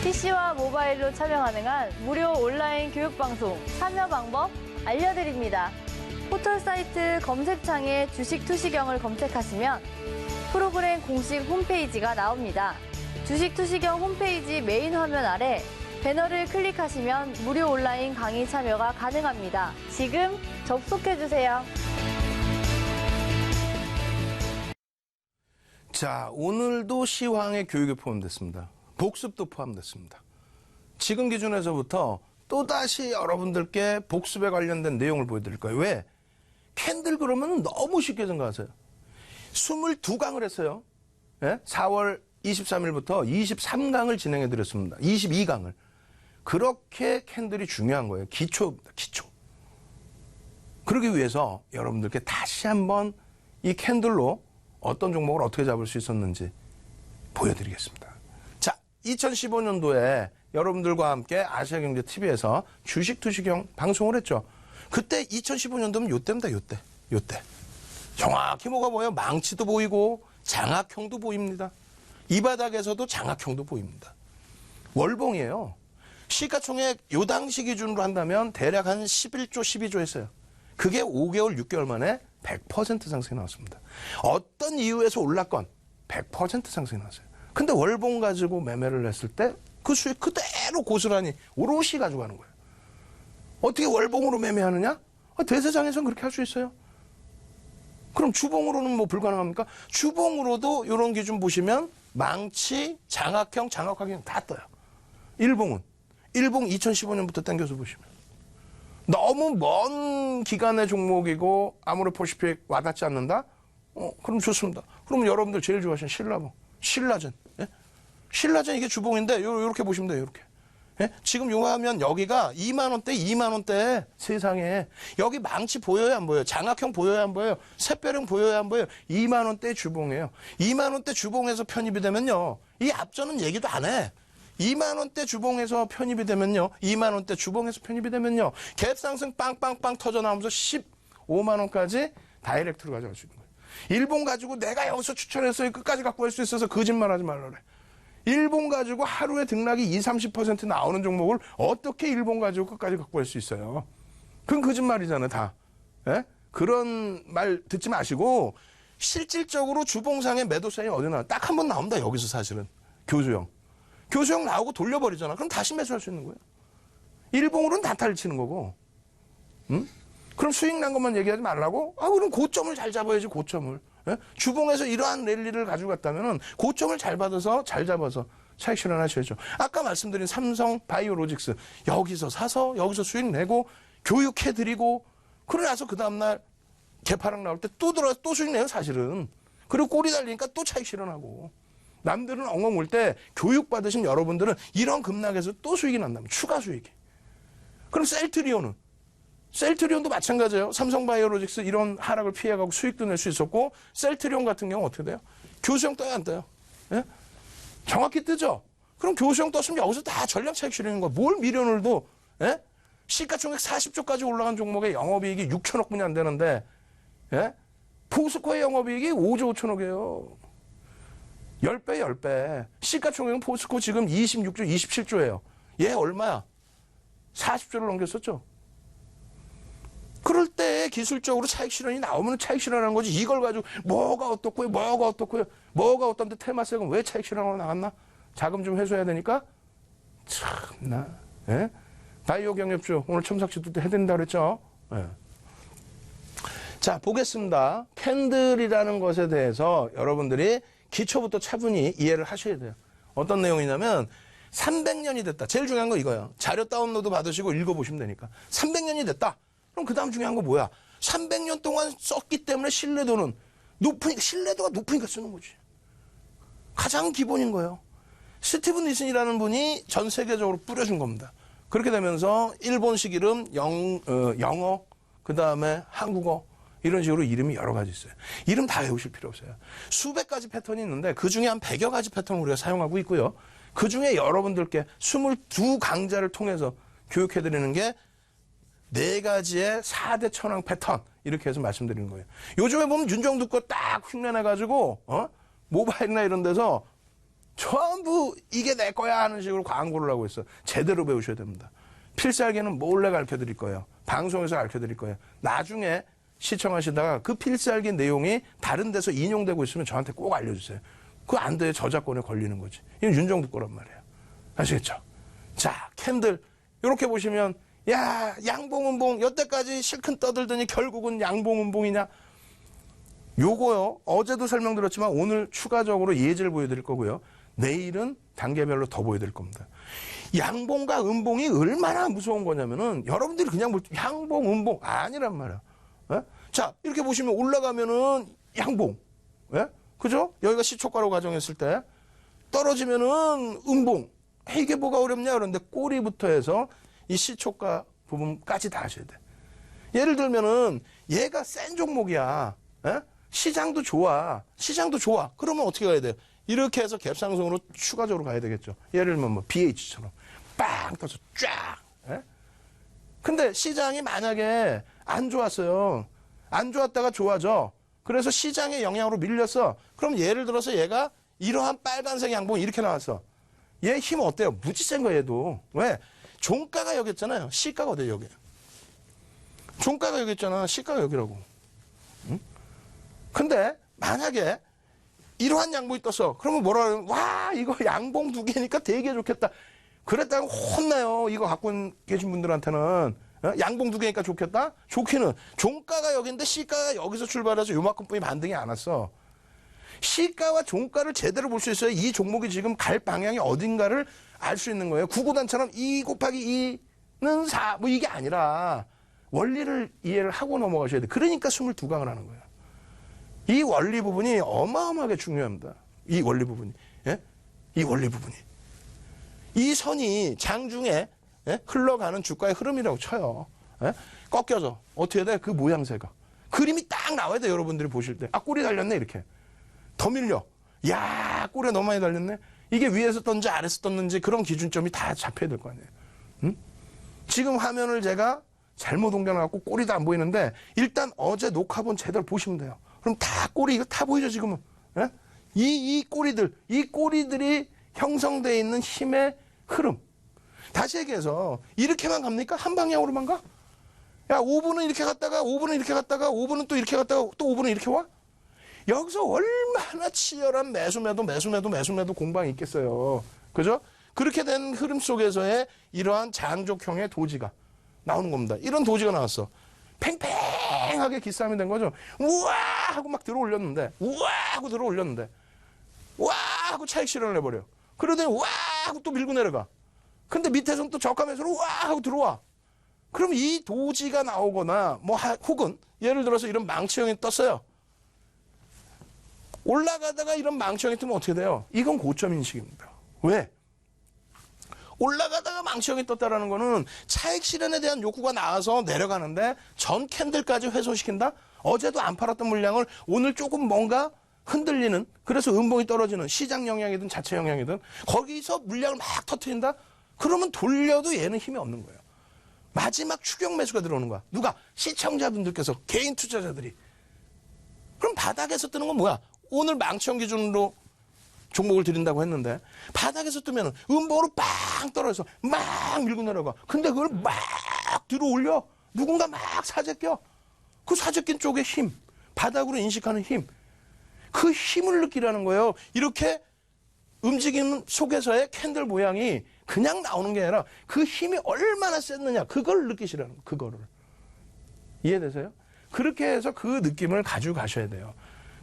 PC와 모바일로 참여 가능한 무료 온라인 교육방송 참여 방법 알려드립니다. 포털 사이트 검색창에 주식 투시경을 검색하시면 프로그램 공식 홈페이지가 나옵니다. 주식 투시경 홈페이지 메인 화면 아래 배너를 클릭하시면 무료 온라인 강의 참여가 가능합니다. 지금 접속해주세요. 자, 오늘도 시황의 교육에 포함됐습니다. 복습도 포함됐습니다. 지금 기준에서부터 또다시 여러분들께 복습에 관련된 내용을 보여드릴 거예요. 왜? 캔들 그러면 너무 쉽게 생각하세요. 22강을 했어요. 예? 4월 23일부터 23강을 진행해 드렸습니다. 22강을. 그렇게 캔들이 중요한 거예요. 기초입니다. 기초. 그러기 위해서 여러분들께 다시 한번 이 캔들로 어떤 종목을 어떻게 잡을 수 있었는지 보여드리겠습니다. 자, 2015년도에 여러분들과 함께 아시아경제TV에서 주식 투시경 방송을 했죠. 그때 2015년도면 요때입니다. 요때. 정확히 뭐가 보여요? 망치도 보이고 장악형도 보입니다. 이 바닥에서도 장악형도 보입니다. 월봉이에요. 시가총액 요 당시 기준으로 한다면 대략 한 11조, 12조 했어요. 그게 5개월, 6개월 만에 100% 상승이 나왔습니다. 어떤 이유에서 올랐건 100% 상승이 나왔어요. 근데 월봉 가지고 매매를 했을 때 그 수익 그대로 고스란히 오롯이 가져가는 거예요. 어떻게 월봉으로 매매하느냐? 대세장에서는 그렇게 할 수 있어요. 그럼 주봉으로는 뭐 불가능합니까? 주봉으로도 이런 기준 보시면 망치, 장악형, 장악하경 다 떠요. 일봉은? 일봉 2015년부터 당겨서 보시면. 너무 먼 기간의 종목이고 아무리 보시피 와닿지 않는다? 그럼 좋습니다. 그럼 여러분들 제일 좋아하시는 신라봉, 신라젠. 예? 신라젠 이게 주봉인데 요렇게 보시면 돼요. 요렇게. 예? 지금 요 하면 여기가 2만원대 세상에 여기 망치 보여요 안 보여요? 장악형 보여요 안 보여요? 샛별형 보여요 안 보여요? 2만원대 주봉이에요. 2만원대 주봉에서 편입이 되면요. 이 앞전은 얘기도 안 해. 2만원대 주봉에서 편입이 되면요. 2만원대 주봉에서 편입이 되면요. 갭 상승 빵빵빵 터져 나오면서 15만원까지 다이렉트로 가져갈 수 있는 거예요. 일본 가지고 내가 여기서 추천해서 끝까지 갖고 갈 수 있어서 거짓말 하지 말라 그래. 일본 가지고 하루에 등락이 20-30% 나오는 종목을 어떻게 일본 가지고 끝까지 갖고 갈 수 있어요? 그건 거짓말이잖아요, 다. 예? 그런 말 듣지 마시고 실질적으로 주봉상의 매도 사인이 어디 나와? 딱 한 번 나옵니다, 여기서 사실은. 교수형. 교수형 나오고 돌려버리잖아. 그럼 다시 매수할 수 있는 거예요. 일봉으로는 단타를 치는 거고. 응? 그럼 수익 난 것만 얘기하지 말라고? 그럼 고점을 잘 잡아야지, 고점을. 예? 주봉에서 이러한 랠리를 가지고 갔다면은 고점을 잘 받아서, 잘 잡아서 차익 실현하셔야죠. 아까 말씀드린 삼성 바이오로직스. 여기서 사서, 여기서 수익 내고, 교육해드리고, 그러고 나서 그 다음날 개파락 나올 때 또 들어가서 또 수익 내요, 사실은. 그리고 꼬리 달리니까 또 차익 실현하고. 남들은 엉엉 울 때 교육받으신 여러분들은 이런 급락에서 또 수익이 난다면 추가 수익이. 그럼 셀트리온도 마찬가지예요. 삼성바이오로직스 이런 하락을 피해가고 수익도 낼 수 있었고 셀트리온 같은 경우 어떻게 돼요? 교수형 떠요 안 떠요? 예? 정확히 뜨죠? 그럼 교수형 떴으면 여기서 다 전략 차익 실현인 거야. 뭘 미련을도 예? 시가총액 40조까지 올라간 종목의 영업이익이 6천억 분이 안 되는데 예? 포스코의 영업이익이 5조 5천억이에요. 10배. 시가총액은 포스코 지금 26조, 27조예요. 얘 얼마야? 40조를 넘겼었죠. 그럴 때 기술적으로 차익 실현이 나오면 차익 실현하는 거지. 이걸 가지고 뭐가 어떻고요? 뭐가 어떤데 테마색은 왜 차익 실현하러 나갔나? 자금 좀 회수해야 되니까? 참나. 예? 바이오 경협주 오늘 첨삭지도 때 해드린다고 그랬죠? 예. 자, 보겠습니다. 캔들이라는 것에 대해서 여러분들이 기초부터 차분히 이해를 하셔야 돼요. 어떤 내용이냐면 300년이 됐다. 제일 중요한 거 이거예요. 자료 다운로드 받으시고 읽어보시면 되니까. 300년이 됐다. 그럼 그 다음 중요한 거 뭐야? 300년 동안 썼기 때문에 신뢰도가 높으니까 쓰는 거지. 가장 기본인 거예요. 스티븐 니슨이라는 분이 전 세계적으로 뿌려준 겁니다. 그렇게 되면서 일본식 이름, 영어, 그 다음에 한국어, 이런 식으로 이름이 여러 가지 있어요. 이름 다 외우실 필요 없어요. 수백 가지 패턴이 있는데 그 중에 한 100여 가지 패턴을 우리가 사용하고 있고요. 그 중에 여러분들께 22강좌를 통해서 교육해드리는 게 4가지의 4대 천왕 패턴 이렇게 해서 말씀드리는 거예요. 요즘에 보면 윤정두 거 딱 흉내내가지고 모바일이나 이런 데서 전부 이게 내 거야 하는 식으로 광고를 하고 있어요. 제대로 배우셔야 됩니다. 필살기는 몰래 가르쳐드릴 거예요. 방송에서 가르쳐드릴 거예요. 나중에 시청하시다가 그 필살기 내용이 다른 데서 인용되고 있으면 저한테 꼭 알려주세요. 그거 안 돼. 저작권에 걸리는 거지. 이건 윤정도 거란 말이에요. 아시겠죠? 자, 캔들. 이렇게 보시면, 야, 양봉은봉. 여태까지 실컷 떠들더니 결국은 양봉은봉이냐? 요거요. 어제도 설명드렸지만 오늘 추가적으로 예제를 보여드릴 거고요. 내일은 단계별로 더 보여드릴 겁니다. 양봉과 음봉이 얼마나 무서운 거냐면은 여러분들이 그냥 볼 때 양봉, 음봉 아니란 말이야. 예? 자, 이렇게 보시면 올라가면은 양봉. 예? 그죠? 여기가 시초가로 가정했을 때 떨어지면은 음봉. 이게 뭐가 어렵냐? 그런데 꼬리부터 해서 이 시초가 부분까지 다 하셔야 돼. 예를 들면은 얘가 센 종목이야. 예? 시장도 좋아. 시장도 좋아. 그러면 어떻게 가야 돼요? 이렇게 해서 갭상승으로 추가적으로 가야 되겠죠. 예를 들면 뭐 BH처럼 빵 떠서 쫙. 예? 근데 시장이 만약에 안 좋았어요. 안 좋았다가 좋아져. 그래서 시장의 영향으로 밀렸어. 그럼 예를 들어서 얘가 이러한 빨간색 양봉 이렇게 나왔어. 얘 힘 어때요? 무지 센 거야, 얘도. 왜? 종가가 여기 있잖아요. 시가가 어디에요, 여기? 종가가 여기 있잖아. 시가가 여기라고. 응? 근데 만약에 이러한 양봉이 떴어. 그러면 뭐라 그러면 와, 이거 양봉 두 개니까 되게 좋겠다. 그랬다가 혼나요. 이거 갖고 계신 분들한테는. 양봉 두 개니까 좋겠다? 좋기는 종가가 여기인데 시가가 여기서 출발해서 요만큼뿐이 반등이 안 왔어. 시가와 종가를 제대로 볼 수 있어야 이 종목이 지금 갈 방향이 어딘가를 알 수 있는 거예요. 구구단처럼 2 곱하기 2는 4 뭐 이게 아니라 원리를 이해를 하고 넘어가셔야 돼. 그러니까 22강을 하는 거예요. 이 원리 부분이 어마어마하게 중요합니다. 이 원리 부분이. 예? 이 원리 부분이. 이 선이 장중에 예? 흘러가는 주가의 흐름이라고 쳐요. 예? 꺾여서 어떻게 돼? 그 모양새가. 그림이 딱 나와야 돼. 여러분들이 보실 때. 아, 꼬리 달렸네 이렇게. 더 밀려. 야, 꼬리가 너무 많이 달렸네. 이게 위에서 떴는지 아래에서 떴는지 그런 기준점이 다 잡혀야 될 거 아니에요. 응? 지금 화면을 제가 잘못 옮겨놔갖고 꼬리도 안 보이는데 일단 어제 녹화본 제대로 보시면 돼요. 그럼 다 꼬리 이거 다 보이죠 지금은. 예? 이 꼬리들이 형성되어 있는 힘의 흐름. 다시 얘기해서 이렇게만 갑니까? 한 방향으로만 가? 야, 5분은 이렇게 갔다가 5분은 이렇게 갔다가 5분은 또 이렇게 갔다가 또 5분은 이렇게 와? 여기서 얼마나 치열한 매수매도 공방이 있겠어요. 그죠? 그렇게 된 흐름 속에서의 이러한 장족형의 도지가 나오는 겁니다. 이런 도지가 나왔어. 팽팽하게 기싸움이 된 거죠. 우와 하고 막 들어올렸는데 우와 하고 들어올렸는데 우와 하고 차익 실현을 해버려. 그러더니 우와 하고 또 밀고 내려가. 근데 밑에서는 또 저가 매수로 우와 하고 들어와. 그럼 이 도지가 나오거나 뭐 혹은 예를 들어서 이런 망치형이 떴어요. 올라가다가 이런 망치형이 뜨면 어떻게 돼요? 이건 고점 인식입니다. 왜? 올라가다가 망치형이 떴다라는 거는 차익 실현에 대한 욕구가 나와서 내려가는데 전 캔들까지 훼손시킨다? 어제도 안 팔았던 물량을 오늘 조금 뭔가 흔들리는, 그래서 음봉이 떨어지는 시장 영향이든 자체 영향이든 거기서 물량을 막 터트린다? 그러면 돌려도 얘는 힘이 없는 거예요. 마지막 추격 매수가 들어오는 거야. 누가? 시청자분들께서, 개인 투자자들이. 그럼 바닥에서 뜨는 건 뭐야? 오늘 망치형 기준으로 종목을 드린다고 했는데 바닥에서 뜨면 음봉으로 빵 떨어져서 막 밀고 내려가. 근데 그걸 막 들어올려. 누군가 막 사재껴. 그 사재낀 쪽의 힘, 바닥으로 인식하는 힘, 그 힘을 느끼라는 거예요. 이렇게 움직이는 속에서의 캔들 모양이 그냥 나오는 게 아니라 그 힘이 얼마나 셌느냐, 그걸 느끼시라는 거예요. 그거를. 이해되세요? 그렇게 해서 그 느낌을 가지고 가셔야 돼요.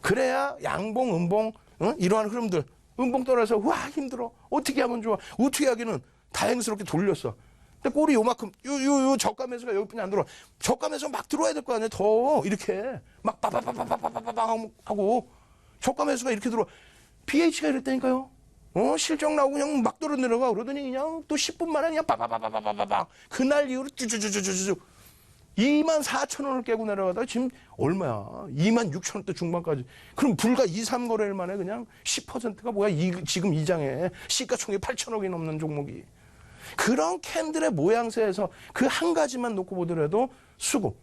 그래야 양봉, 음봉, 이러한 흐름들, 음봉 떨어져서 와 힘들어. 어떻게 하면 좋아? 어떻게 하기는 다행스럽게 돌렸어. 근데 꼴이 요만큼, 요 저가 매수가 여기뿐이 안 들어와. 저가 매수가 막 들어와야 될 거 아니에요. 더 이렇게 막 빠바바바바바바바 하고 저가 매수가 이렇게 들어와. BH가 이랬다니까요. 실적 나오고 그냥 막 떨어 내려가. 그러더니 그냥 또 10분 만에 그냥 빠바바바바바바 그날 이후로 쭈쭈쭈쭈쭈 24,000원을 깨고 내려가다가 지금 얼마야? 26,000원대 중반까지. 그럼 불과 2, 3거래일 만에 그냥 10%가 뭐야? 지금 이 장에 시가총액 8천억이 넘는 종목이. 그런 캔들의 모양새에서 그 한 가지만 놓고 보더라도 수급,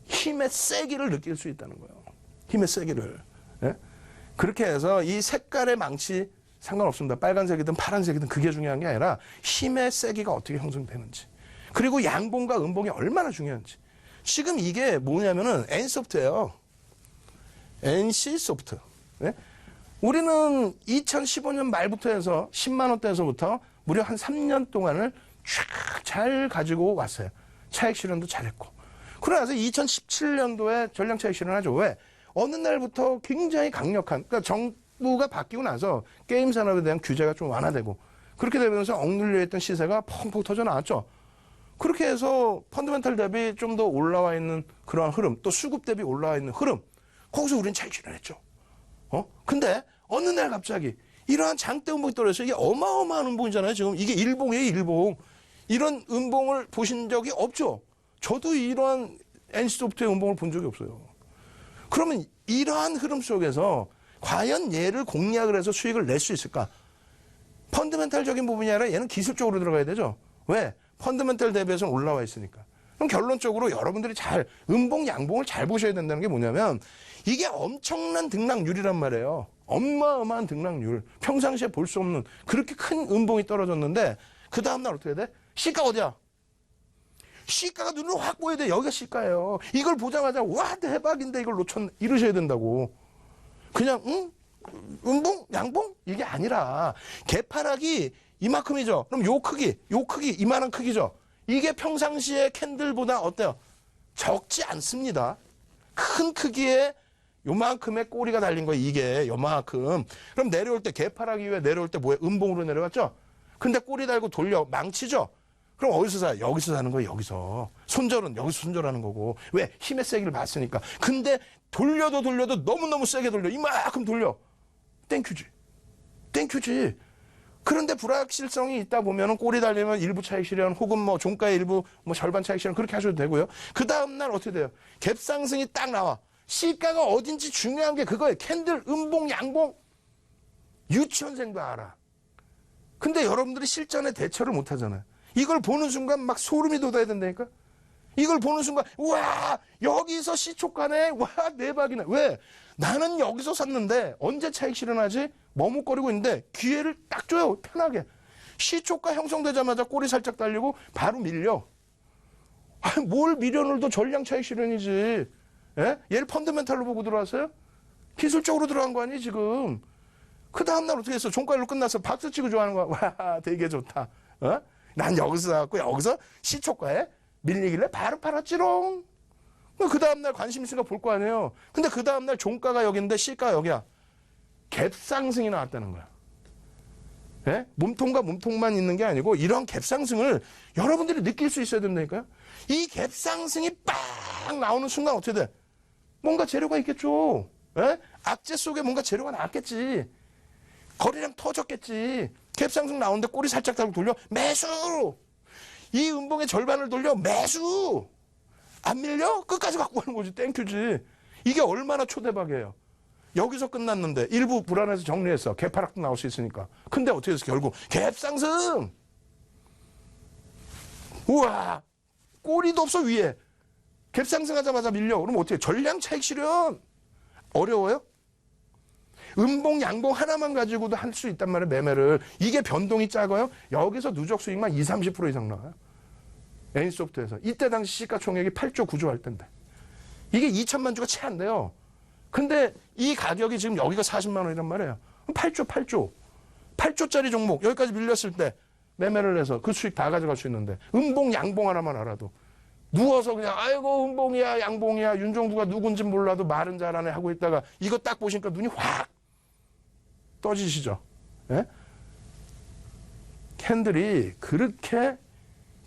힘의 세기를 느낄 수 있다는 거예요. 힘의 세기를. 예? 그렇게 해서 이 색깔의 망치 상관없습니다. 빨간색이든 파란색이든 그게 중요한 게 아니라 힘의 세기가 어떻게 형성되는지. 그리고 양봉과 음봉이 얼마나 중요한지. 지금 이게 뭐냐면은 NC소프트예요. NC소프트. 네? 우리는 2015년 말부터 해서 10만 원대에서부터 무려 한 3년 동안을 쫙 잘 가지고 왔어요. 차익 실현도 잘했고. 그러나서 2017년도에 전량 차익 실현하죠. 왜? 어느 날부터 굉장히 강력한, 그러니까 정부가 바뀌고 나서 게임 산업에 대한 규제가 좀 완화되고 그렇게 되면서 억눌려 있던 시세가 펑펑 터져 나왔죠. 그렇게 해서 펀더멘탈 대비 좀 더 올라와 있는 그러한 흐름, 또 수급 대비 올라와 있는 흐름, 거기서 우리는 차익 실현했죠. 근데 어느 날 갑자기 이러한 장대 음봉이 떨어져서 이게 어마어마한 음봉이잖아요. 지금 이게 일봉이에요, 일봉. 이런 음봉을 보신 적이 없죠. 저도 이러한 NC소프트의 음봉을 본 적이 없어요. 그러면 이러한 흐름 속에서 과연 얘를 공략을 해서 수익을 낼 수 있을까? 펀더멘탈적인 부분이 아니라 얘는 기술적으로 들어가야 되죠. 왜? 펀더멘탈 대비해서는 올라와 있으니까. 그럼 결론적으로 여러분들이 잘 음봉, 양봉을 잘 보셔야 된다는 게 뭐냐면 이게 엄청난 등락률이란 말이에요. 어마어마한 등락률. 평상시에 볼 수 없는 그렇게 큰 음봉이 떨어졌는데 그 다음날 어떻게 돼? 시가 어디야? 시가가 눈으로 확 보여야 돼. 여기가 시가예요. 이걸 보자마자 와 대박인데 이걸 놓쳤네. 이러셔야 된다고. 그냥 음봉? 양봉? 이게 아니라 개파락이 이만큼이죠. 그럼 요 크기 이만한 크기죠. 이게 평상시에 캔들보다 어때요? 적지 않습니다. 큰 크기에 요만큼의 꼬리가 달린 거예요. 이게 요만큼. 그럼 내려올 때 개파락 이후에 내려올 때 뭐예요? 음봉으로 내려갔죠? 근데 꼬리 달고 돌려 망치죠? 그럼 어디서 사? 여기서 사는 거예요. 여기서. 손절은 여기서 손절하는 거고. 왜? 힘의 세기를 봤으니까. 근데 돌려도 너무너무 세게 돌려. 이만큼 돌려. 땡큐지. 땡큐지. 그런데 불확실성이 있다 보면은 꼬리 달리면 일부 차익 실현 혹은 뭐 종가의 일부 뭐 절반 차익 실현 그렇게 하셔도 되고요. 그 다음날 어떻게 돼요? 갭 상승이 딱 나와. 시가가 어딘지 중요한 게 그거예요. 캔들, 음봉, 양봉. 유치원생도 알아. 근데 여러분들이 실전에 대처를 못 하잖아요. 이걸 보는 순간 막 소름이 돋아야 된다니까? 이걸 보는 순간, 와, 여기서 시초가네? 와, 대박이네. 왜? 나는 여기서 샀는데 언제 차익 실현하지? 머뭇거리고 있는데 기회를 딱 줘요. 편하게. 시초가 형성되자마자 꼬리 살짝 달리고 바로 밀려. 뭘 밀려놀도 전량 차익 실현이지. 예? 얘를 펀더멘탈로 보고 들어왔어요? 기술적으로 들어간 거 아니 지금. 그 다음날 어떻게 했어? 종가일로 끝나서 박수 치고 좋아하는 거야. 와, 되게 좋다. 난 여기서 사갖고 여기서 시초가에 밀리길래 바로 팔았지롱. 그 다음날 관심 있으니까 볼 거 아니에요. 근데 그 다음날 종가가 여기인데 시가가 여기야. 갭 상승이 나왔다는 거야. 예? 몸통과 몸통만 있는 게 아니고 이런 갭 상승을 여러분들이 느낄 수 있어야 된다니까요. 이 갭 상승이 빡 나오는 순간 어떻게 돼? 뭔가 재료가 있겠죠. 예? 악재 속에 뭔가 재료가 나왔겠지. 거래량 터졌겠지. 갭 상승 나오는데 꼬리 살짝 달고 돌려 매수. 이 음봉의 절반을 돌려 매수. 안 밀려? 끝까지 갖고 가는 거지. 땡큐지. 이게 얼마나 초대박이에요. 여기서 끝났는데 일부 불안해서 정리했어. 개파락도 나올 수 있으니까. 근데 어떻게 해서 결국 갭 상승. 우와. 꼬리도 없어 위에. 갭 상승하자마자 밀려. 그럼 어떻게 전량 차익 실현. 어려워요? 음봉 양봉 하나만 가지고도 할 수 있단 말이에요. 매매를. 이게 변동이 작아요. 여기서 누적 수익만 20-30% 이상 나와요. NC소프트에서. 이때 당시 시가총액이 8조 9조 할 텐데. 이게 2천만 주가 채 안 돼요. 근데 이 가격이 지금 여기가 40만 원이란 말이에요. 8조짜리 종목 여기까지 밀렸을 때 매매를 해서 그 수익 다 가져갈 수 있는데 음봉 양봉 하나만 알아도 누워서 그냥 아이고 음봉이야 양봉이야 윤종두가 누군지 몰라도 말은 잘하네 하고 있다가 이거 딱 보시니까 눈이 확 떠지시죠. 예? 캔들이 그렇게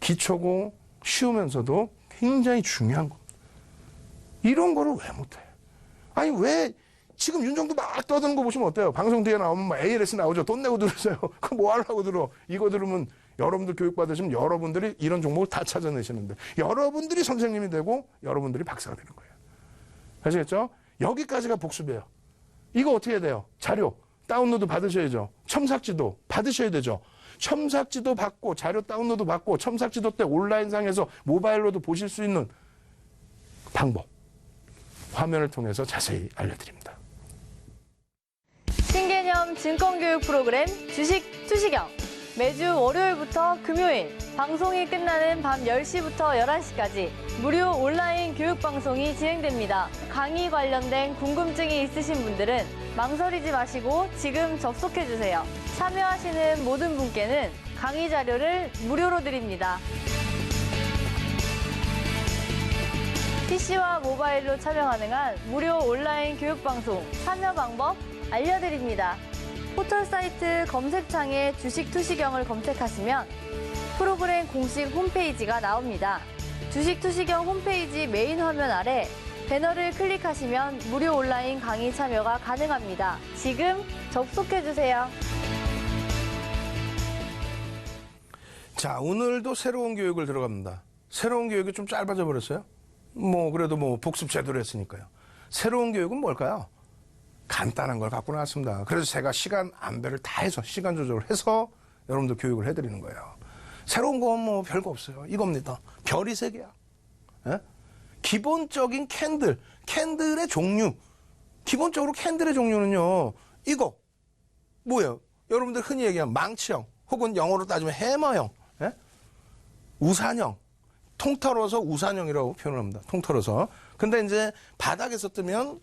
기초고 쉬우면서도 굉장히 중요한 겁니다. 이런 거를 왜 못해? 아니 왜 지금 윤종두 막 떠드는 거 보시면 어때요? 방송 뒤에 나오면 막 ALS 나오죠. 돈 내고 들으세요. 그거 뭐 하려고 들어? 이거 들으면 여러분들 교육받으시면 여러분들이 이런 종목을 다 찾아내시는데 여러분들이 선생님이 되고 여러분들이 박사가 되는 거예요. 아시겠죠? 여기까지가 복습이에요. 이거 어떻게 해야 돼요? 자료 다운로드 받으셔야죠. 첨삭지도 받으셔야 되죠. 첨삭지도 받고 자료 다운로드 받고 첨삭지도 때 온라인상에서 모바일로도 보실 수 있는 방법 화면을 통해서 자세히 알려드립니다. 신개념 증권교육 프로그램 주식 투시경 매주 월요일부터 금요일, 방송이 끝나는 밤 10시부터 11시까지 무료 온라인 교육 방송이 진행됩니다. 강의 관련된 궁금증이 있으신 분들은 망설이지 마시고 지금 접속해주세요. 참여하시는 모든 분께는 강의 자료를 무료로 드립니다. PC와 모바일로 참여 가능한 무료 온라인 교육 방송 참여 방법 알려드립니다. 포털 사이트 검색창에 주식 투시경을 검색하시면 프로그램 공식 홈페이지가 나옵니다. 주식 투시경 홈페이지 메인 화면 아래 배너를 클릭하시면 무료 온라인 강의 참여가 가능합니다. 지금 접속해주세요. 자, 오늘도 새로운 교육을 들어갑니다. 새로운 교육이 좀 짧아져 버렸어요. 그래도 복습 제대로 했으니까요. 새로운 교육은 뭘까요? 간단한 걸 갖고 나왔습니다. 그래서 제가 시간 안배를 다 해서, 시간 조절을 해서 여러분들 교육을 해드리는 거예요. 새로운 건 별거 없어요. 이겁니다. 별이 3개야. 예? 기본적인 캔들의 종류. 기본적으로 캔들의 종류는요, 이거. 뭐예요? 여러분들 흔히 얘기하는 망치형, 혹은 영어로 따지면 해머형, 예? 우산형. 통털어서 우산형이라고 표현합니다. 통털어서. 근데 이제 바닥에서 뜨면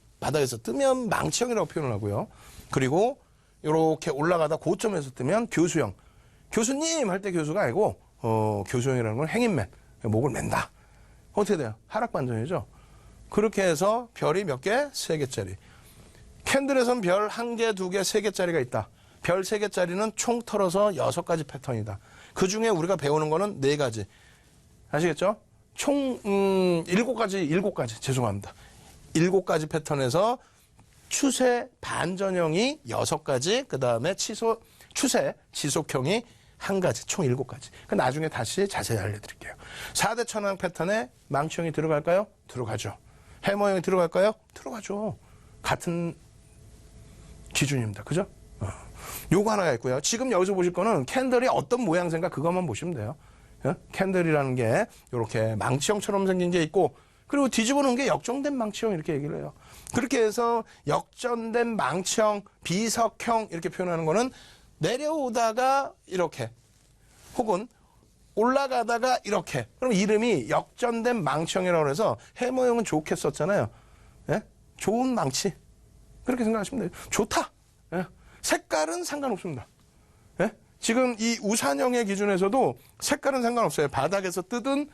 망치형이라고 표현을 하고요. 그리고 이렇게 올라가다 고점에서 뜨면 교수형. 교수님 할 때 교수가 아니고 교수형이라는 건 행인맨. 목을 맨다. 어떻게 돼요? 하락반전이죠. 그렇게 해서 별이 몇 개? 3개짜리. 캔들에선 별 1개, 2개, 3개짜리가 있다. 별 3개짜리는 총 털어서 6가지 패턴이다. 그 중에 우리가 배우는 거는 4가지. 아시겠죠? 총 7가지 죄송합니다. 7가지 패턴에서 추세 반전형이 6가지, 그 다음에 추세 지속형이 1가지, 총 7가지. 나중에 다시 자세히 알려드릴게요. 4대 천왕 패턴에 망치형이 들어갈까요? 들어가죠. 해머형이 들어갈까요? 들어가죠. 같은 기준입니다. 그죠? 요거 하나가 있고요. 지금 여기서 보실 거는 캔들이 어떤 모양새인가 그것만 보시면 돼요. 캔들이라는 게 이렇게 망치형처럼 생긴 게 있고, 그리고 뒤집어 놓은 게 역정된 망치형 이렇게 얘기를 해요. 그렇게 해서 역전된 망치형, 비석형 이렇게 표현하는 거는 내려오다가 이렇게, 혹은 올라가다가 이렇게. 그럼 이름이 역전된 망치형이라고 해서 해머형은 좋게 썼잖아요. 예? 좋은 망치. 그렇게 생각하시면 돼요. 좋다. 예? 색깔은 상관없습니다. 예? 지금 이 우산형의 기준에서도 색깔은 상관없어요. 바닥에서 뜨든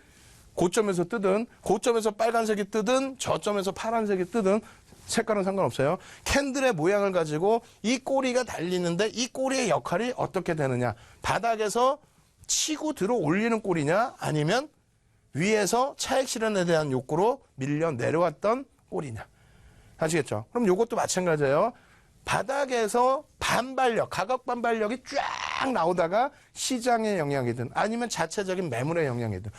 고점에서 뜨든, 고점에서 빨간색이 뜨든 저점에서 파란색이 뜨든 색깔은 상관없어요. 캔들의 모양을 가지고 이 꼬리가 달리는데 이 꼬리의 역할이 어떻게 되느냐. 바닥에서 치고 들어 올리는 꼬리냐, 아니면 위에서 차익 실현에 대한 욕구로 밀려 내려왔던 꼬리냐. 아시겠죠? 그럼 이것도 마찬가지예요. 바닥에서 반발력, 가격 반발력이 쫙 나오다가 시장의 영향이든 아니면 자체적인 매물의 영향이든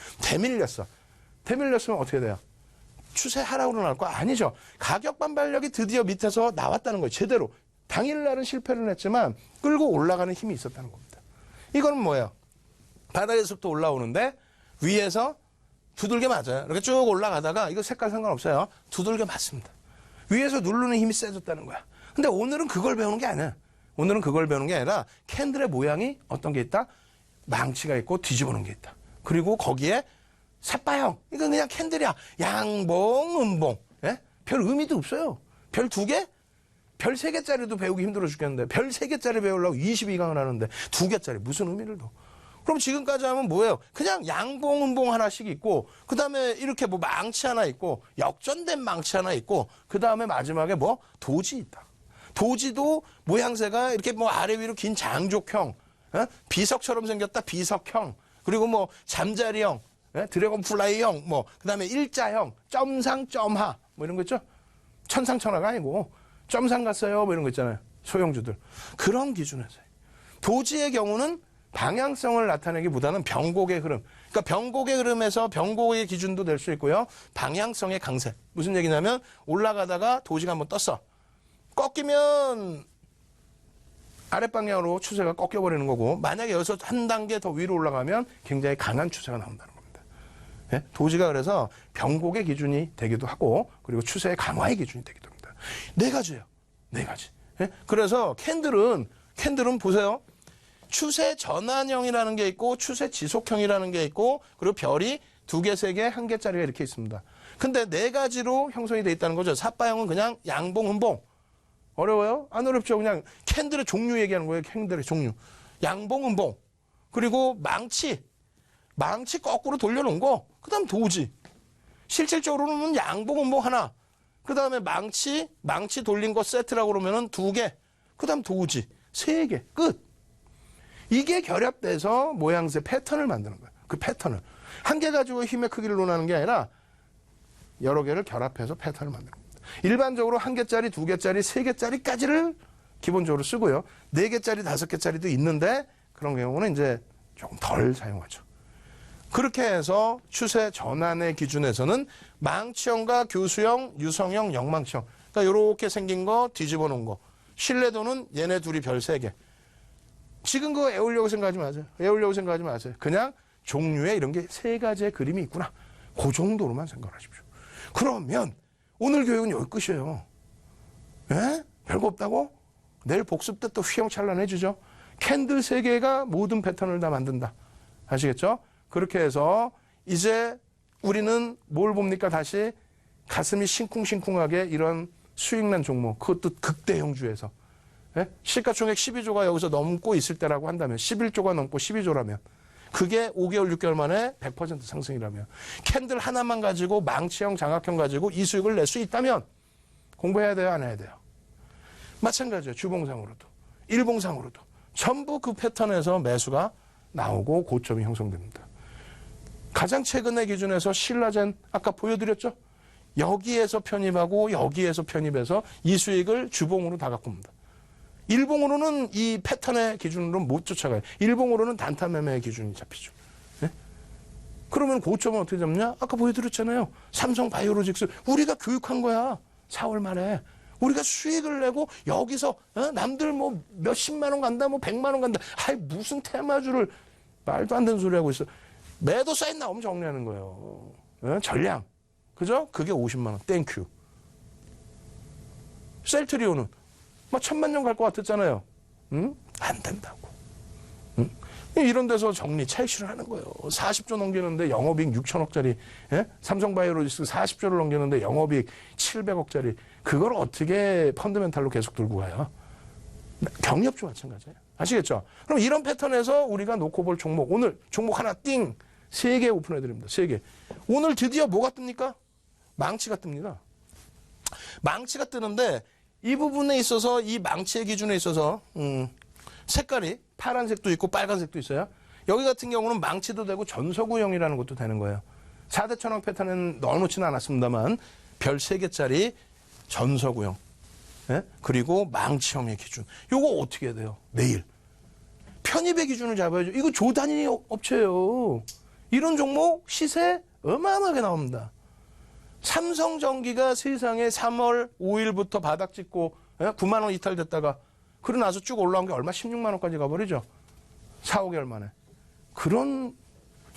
대밀렸으면 어떻게 돼요? 추세 하락으로 나올 거 아니죠. 가격 반발력이 드디어 밑에서 나왔다는 거예요. 제대로. 당일날은 실패를 했지만 끌고 올라가는 힘이 있었다는 겁니다. 이거는 뭐예요? 바닥에서부터 올라오는데 위에서 두들겨 맞아요. 이렇게 쭉 올라가다가, 이거 색깔 상관없어요. 두들겨 맞습니다. 위에서 누르는 힘이 세졌다는 거야. 근데 오늘은 그걸 배우는 게 아니야. 오늘은 그걸 배우는 게 아니라 캔들의 모양이 어떤 게 있다? 망치가 있고 뒤집어놓은 게 있다. 그리고 거기에 삿바형. 이건 그냥 캔들이야. 양봉, 음봉. 예? 별 의미도 없어요. 별 2개? 별 3개짜리도 배우기 힘들어 죽겠는데 별 3개짜리 배우려고 22강을 하는데 2개짜리 무슨 의미를 둬? 그럼 지금까지 하면 뭐예요? 그냥 양봉, 음봉 하나씩 있고, 그 다음에 이렇게 망치 하나 있고, 역전된 망치 하나 있고, 그 다음에 마지막에 도지 있다. 도지도 모양새가 이렇게 아래 위로 긴 장족형, 비석처럼 생겼다 비석형, 그리고 잠자리형, 드래곤 플라이형, 그 다음에 일자형, 점상, 점하, 이런 거 있죠? 천상천하가 아니고, 점상 갔어요, 이런 거 있잖아요. 소형주들. 그런 기준에서. 도지의 경우는 방향성을 나타내기보다는 병곡의 흐름. 그러니까 병곡의 흐름에서 병곡의 기준도 될 수 있고요. 방향성의 강세. 무슨 얘기냐면 올라가다가 도지가 한번 떴어. 꺾이면 아랫방향으로 추세가 꺾여버리는 거고, 만약에 여기서 한 단계 더 위로 올라가면 굉장히 강한 추세가 나온다는 겁니다. 예? 도지가 그래서 병곡의 기준이 되기도 하고, 그리고 추세의 강화의 기준이 되기도 합니다. 4가지예요. 4가지. 예? 그래서 캔들은 보세요. 추세 전환형이라는 게 있고 추세 지속형이라는 게 있고 그리고 별이 2개, 3개, 1개짜리가 이렇게 있습니다. 근데 4가지로 형성이 돼 있다는 거죠. 삿바형은 그냥 양봉, 음봉. 어려워요? 안 어렵죠. 그냥 캔들의 종류 얘기하는 거예요. 캔들의 종류. 양봉, 음봉. 그리고 망치. 망치 거꾸로 돌려놓은 거. 그 다음 도지. 실질적으로는 양봉, 음봉 하나. 그 다음에 망치 돌린 거 세트라고 그러면은 2개. 그 다음 도지. 3개. 끝. 이게 결합돼서 모양새 패턴을 만드는 거예요. 그 패턴을. 한 개 가지고 힘의 크기를 논하는 게 아니라 여러 개를 결합해서 패턴을 만드는 겁니다. 일반적으로 1개짜리, 2개짜리, 3개짜리까지를 기본적으로 쓰고요. 4개짜리, 5개짜리도 있는데 그런 경우는 이제 조금 덜 사용하죠. 그렇게 해서 추세 전환의 기준에서는 망치형과 교수형, 유성형, 역망치형. 그러니까 이렇게 생긴 거 뒤집어 놓은 거. 신뢰도는 얘네 둘이 별 3개. 지금 그거 외우려고 생각하지 마세요. 외우려고 생각하지 마세요. 그냥 종류에 이런 게 3가지의 그림이 있구나. 그 정도로만 생각하십시오. 그러면 오늘 교육은 여기 끝이에요. 예? 별거 없다고? 내일 복습 때 또 휘황찬란해지죠. 캔들 3개가 모든 패턴을 다 만든다. 아시겠죠? 그렇게 해서 이제 우리는 뭘 봅니까? 다시 가슴이 싱쿵싱쿵하게 이런 수익난 종목, 그것도 극대형주에서. 예? 시가총액 12조가 여기서 넘고 있을 때라고 한다면 11조가 넘고 12조라면 그게 5개월, 6개월 만에 100% 상승이라면 캔들 하나만 가지고 망치형, 장악형 가지고 이 수익을 낼 수 있다면 공부해야 돼요? 안 해야 돼요? 마찬가지예요. 주봉상으로도. 일봉상으로도. 전부 그 패턴에서 매수가 나오고 고점이 형성됩니다. 가장 최근의 기준에서 신라젠 아까 보여드렸죠? 여기에서 편입하고 여기에서 편입해서 이 수익을 주봉으로 다 갖고 옵니다. 일봉으로는 이 패턴의 기준으로 못 쫓아가요. 일봉으로는 단타 매매의 기준이 잡히죠. 네? 그러면 고점은 어떻게 잡냐? 아까 보여드렸잖아요. 삼성 바이오로직스. 우리가 교육한 거야. 4월 말에. 우리가 수익을 내고 여기서 남들 뭐 몇십만 원 간다, 뭐 100만 원 간다. 아이 무슨 테마주를 말도 안 되는 소리 하고 있어. 매도 사인 나오면 정리하는 거예요. 전량. 그죠? 그게 50만 원. 땡큐. 셀트리온은 막 1000만 년 갈 것 같았잖아요. 응? 안 된다고. 응? 이런 데서 정리, 차익실을 하는 거예요. 40조 넘기는데 영업이익 6천억짜리, 예? 삼성바이오로직스 40조를 넘기는데 영업이익 700억짜리. 그걸 어떻게 펀드멘탈로 계속 들고 가요? 경협주 마찬가지예요. 아시겠죠? 그럼 이런 패턴에서 우리가 놓고 볼 종목, 오늘 종목 하나 띵! 3개 오픈해드립니다. 3개. 오늘 드디어 뭐가 뜹니까? 망치가 뜹니다. 망치가 뜨는데 이 부분에 있어서 이 망치의 기준에 있어서 색깔이 파란색도 있고 빨간색도 있어요. 여기 같은 경우는 망치도 되고 전서구형이라는 것도 되는 거예요. 4대 천왕 패턴은 넣어놓지는 않았습니다만 별 3개짜리 전서구형. 예? 그리고 망치형의 기준. 요거 어떻게 해야 돼요? 내일. 편입의 기준을 잡아야죠. 이거 조단위 업체예요. 이런 종목 시세 어마어마하게 나옵니다. 삼성전기가 세상에 3월 5일부터 바닥 찍고 9만 원 이탈됐다가 그러고 나서 쭉 올라온 게 얼마? 16만 원까지 가버리죠. 4, 5개월 만에. 그런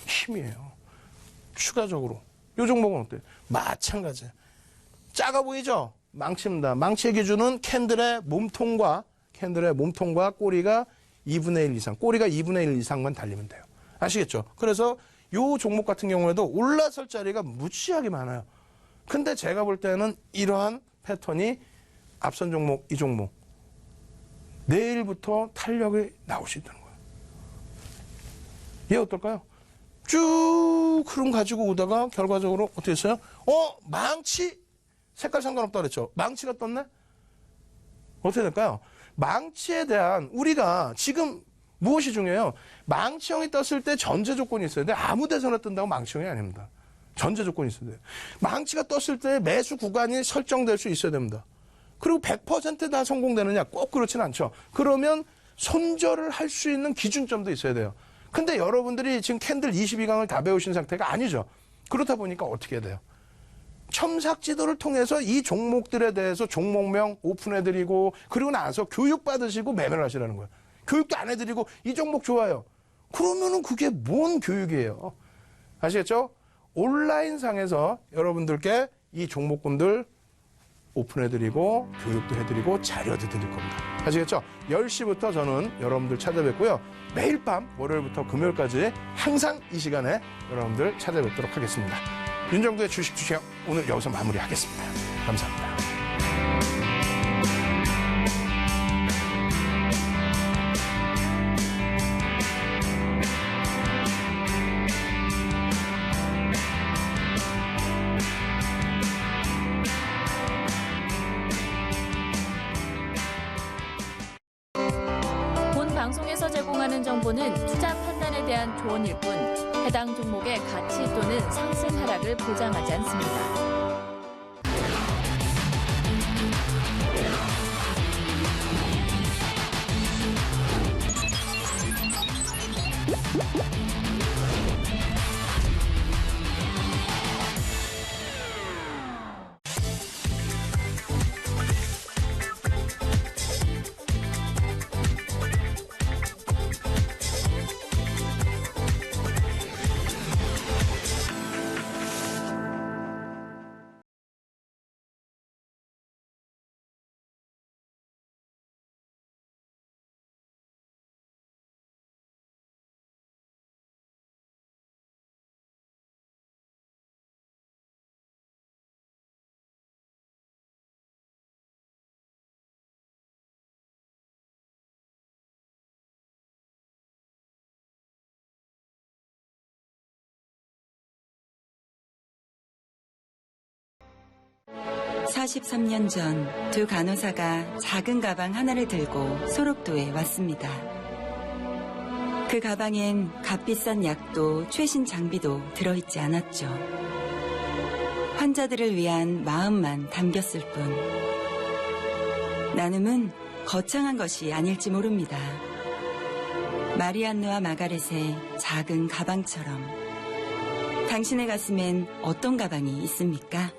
힘이에요. 추가적으로. 이 종목은 어때요? 마찬가지예요. 작아 보이죠? 망치입니다. 망치의 기준은 캔들의 몸통과 꼬리가 2분의 1 이상, 꼬리가 2분의 1 이상만 달리면 돼요. 아시겠죠? 그래서 이 종목 같은 경우에도 올라설 자리가 무지하게 많아요. 근데 제가 볼 때는 이러한 패턴이 앞선 종목, 이 종목 내일부터 탄력이 나올 수 있다는 거예요. 얘 어떨까요? 쭉 흐름 가지고 오다가 결과적으로 어떻게 했어요? 망치 색깔 상관없다 그랬죠. 망치가 떴네? 어떻게 될까요? 망치에 대한 우리가 지금 무엇이 중요해요? 망치형이 떴을 때 전제 조건이 있어야 돼. 아무 데서나 뜬다고 망치형이 아닙니다. 전제 조건이 있어야 돼요. 망치가 떴을 때 매수 구간이 설정될 수 있어야 됩니다. 그리고 100% 다 성공되느냐? 꼭 그렇진 않죠. 그러면 손절을 할 수 있는 기준점도 있어야 돼요. 근데 여러분들이 지금 캔들 22강을 다 배우신 상태가 아니죠. 그렇다 보니까 어떻게 해야 돼요? 첨삭 지도를 통해서 이 종목들에 대해서 종목명 오픈해드리고 그리고 나서 교육받으시고 매매를 하시라는 거예요. 교육도 안 해드리고 이 종목 좋아요. 그러면은 그게 뭔 교육이에요? 아시겠죠? 온라인상에서 여러분들께 이 종목군들 오픈해드리고 교육도 해드리고 자료도 드릴 겁니다. 아시겠죠? 10시부터 저는 여러분들 찾아뵙고요. 매일 밤 월요일부터 금요일까지 항상 이 시간에 여러분들 찾아뵙도록 하겠습니다. 윤정도의 주식 투시형 오늘 여기서 마무리하겠습니다. 감사합니다. 본 방송에서 제공하는 정보는 투자 판단에 대한 조언일 뿐 해당 종목의 가치 또는 상승 하락을 보장하지 않습니다. (43년) 전 두 간호사가 작은 가방 하나를 들고 소록도에 왔습니다. 그 가방엔 값비싼 약도 최신 장비도 들어있지 않았죠. 환자들을 위한 마음만 담겼을 뿐. 나눔은 거창한 것이 아닐지 모릅니다. 마리안느와 마가렛의 작은 가방처럼. 당신의 가슴엔 어떤 가방이 있습니까?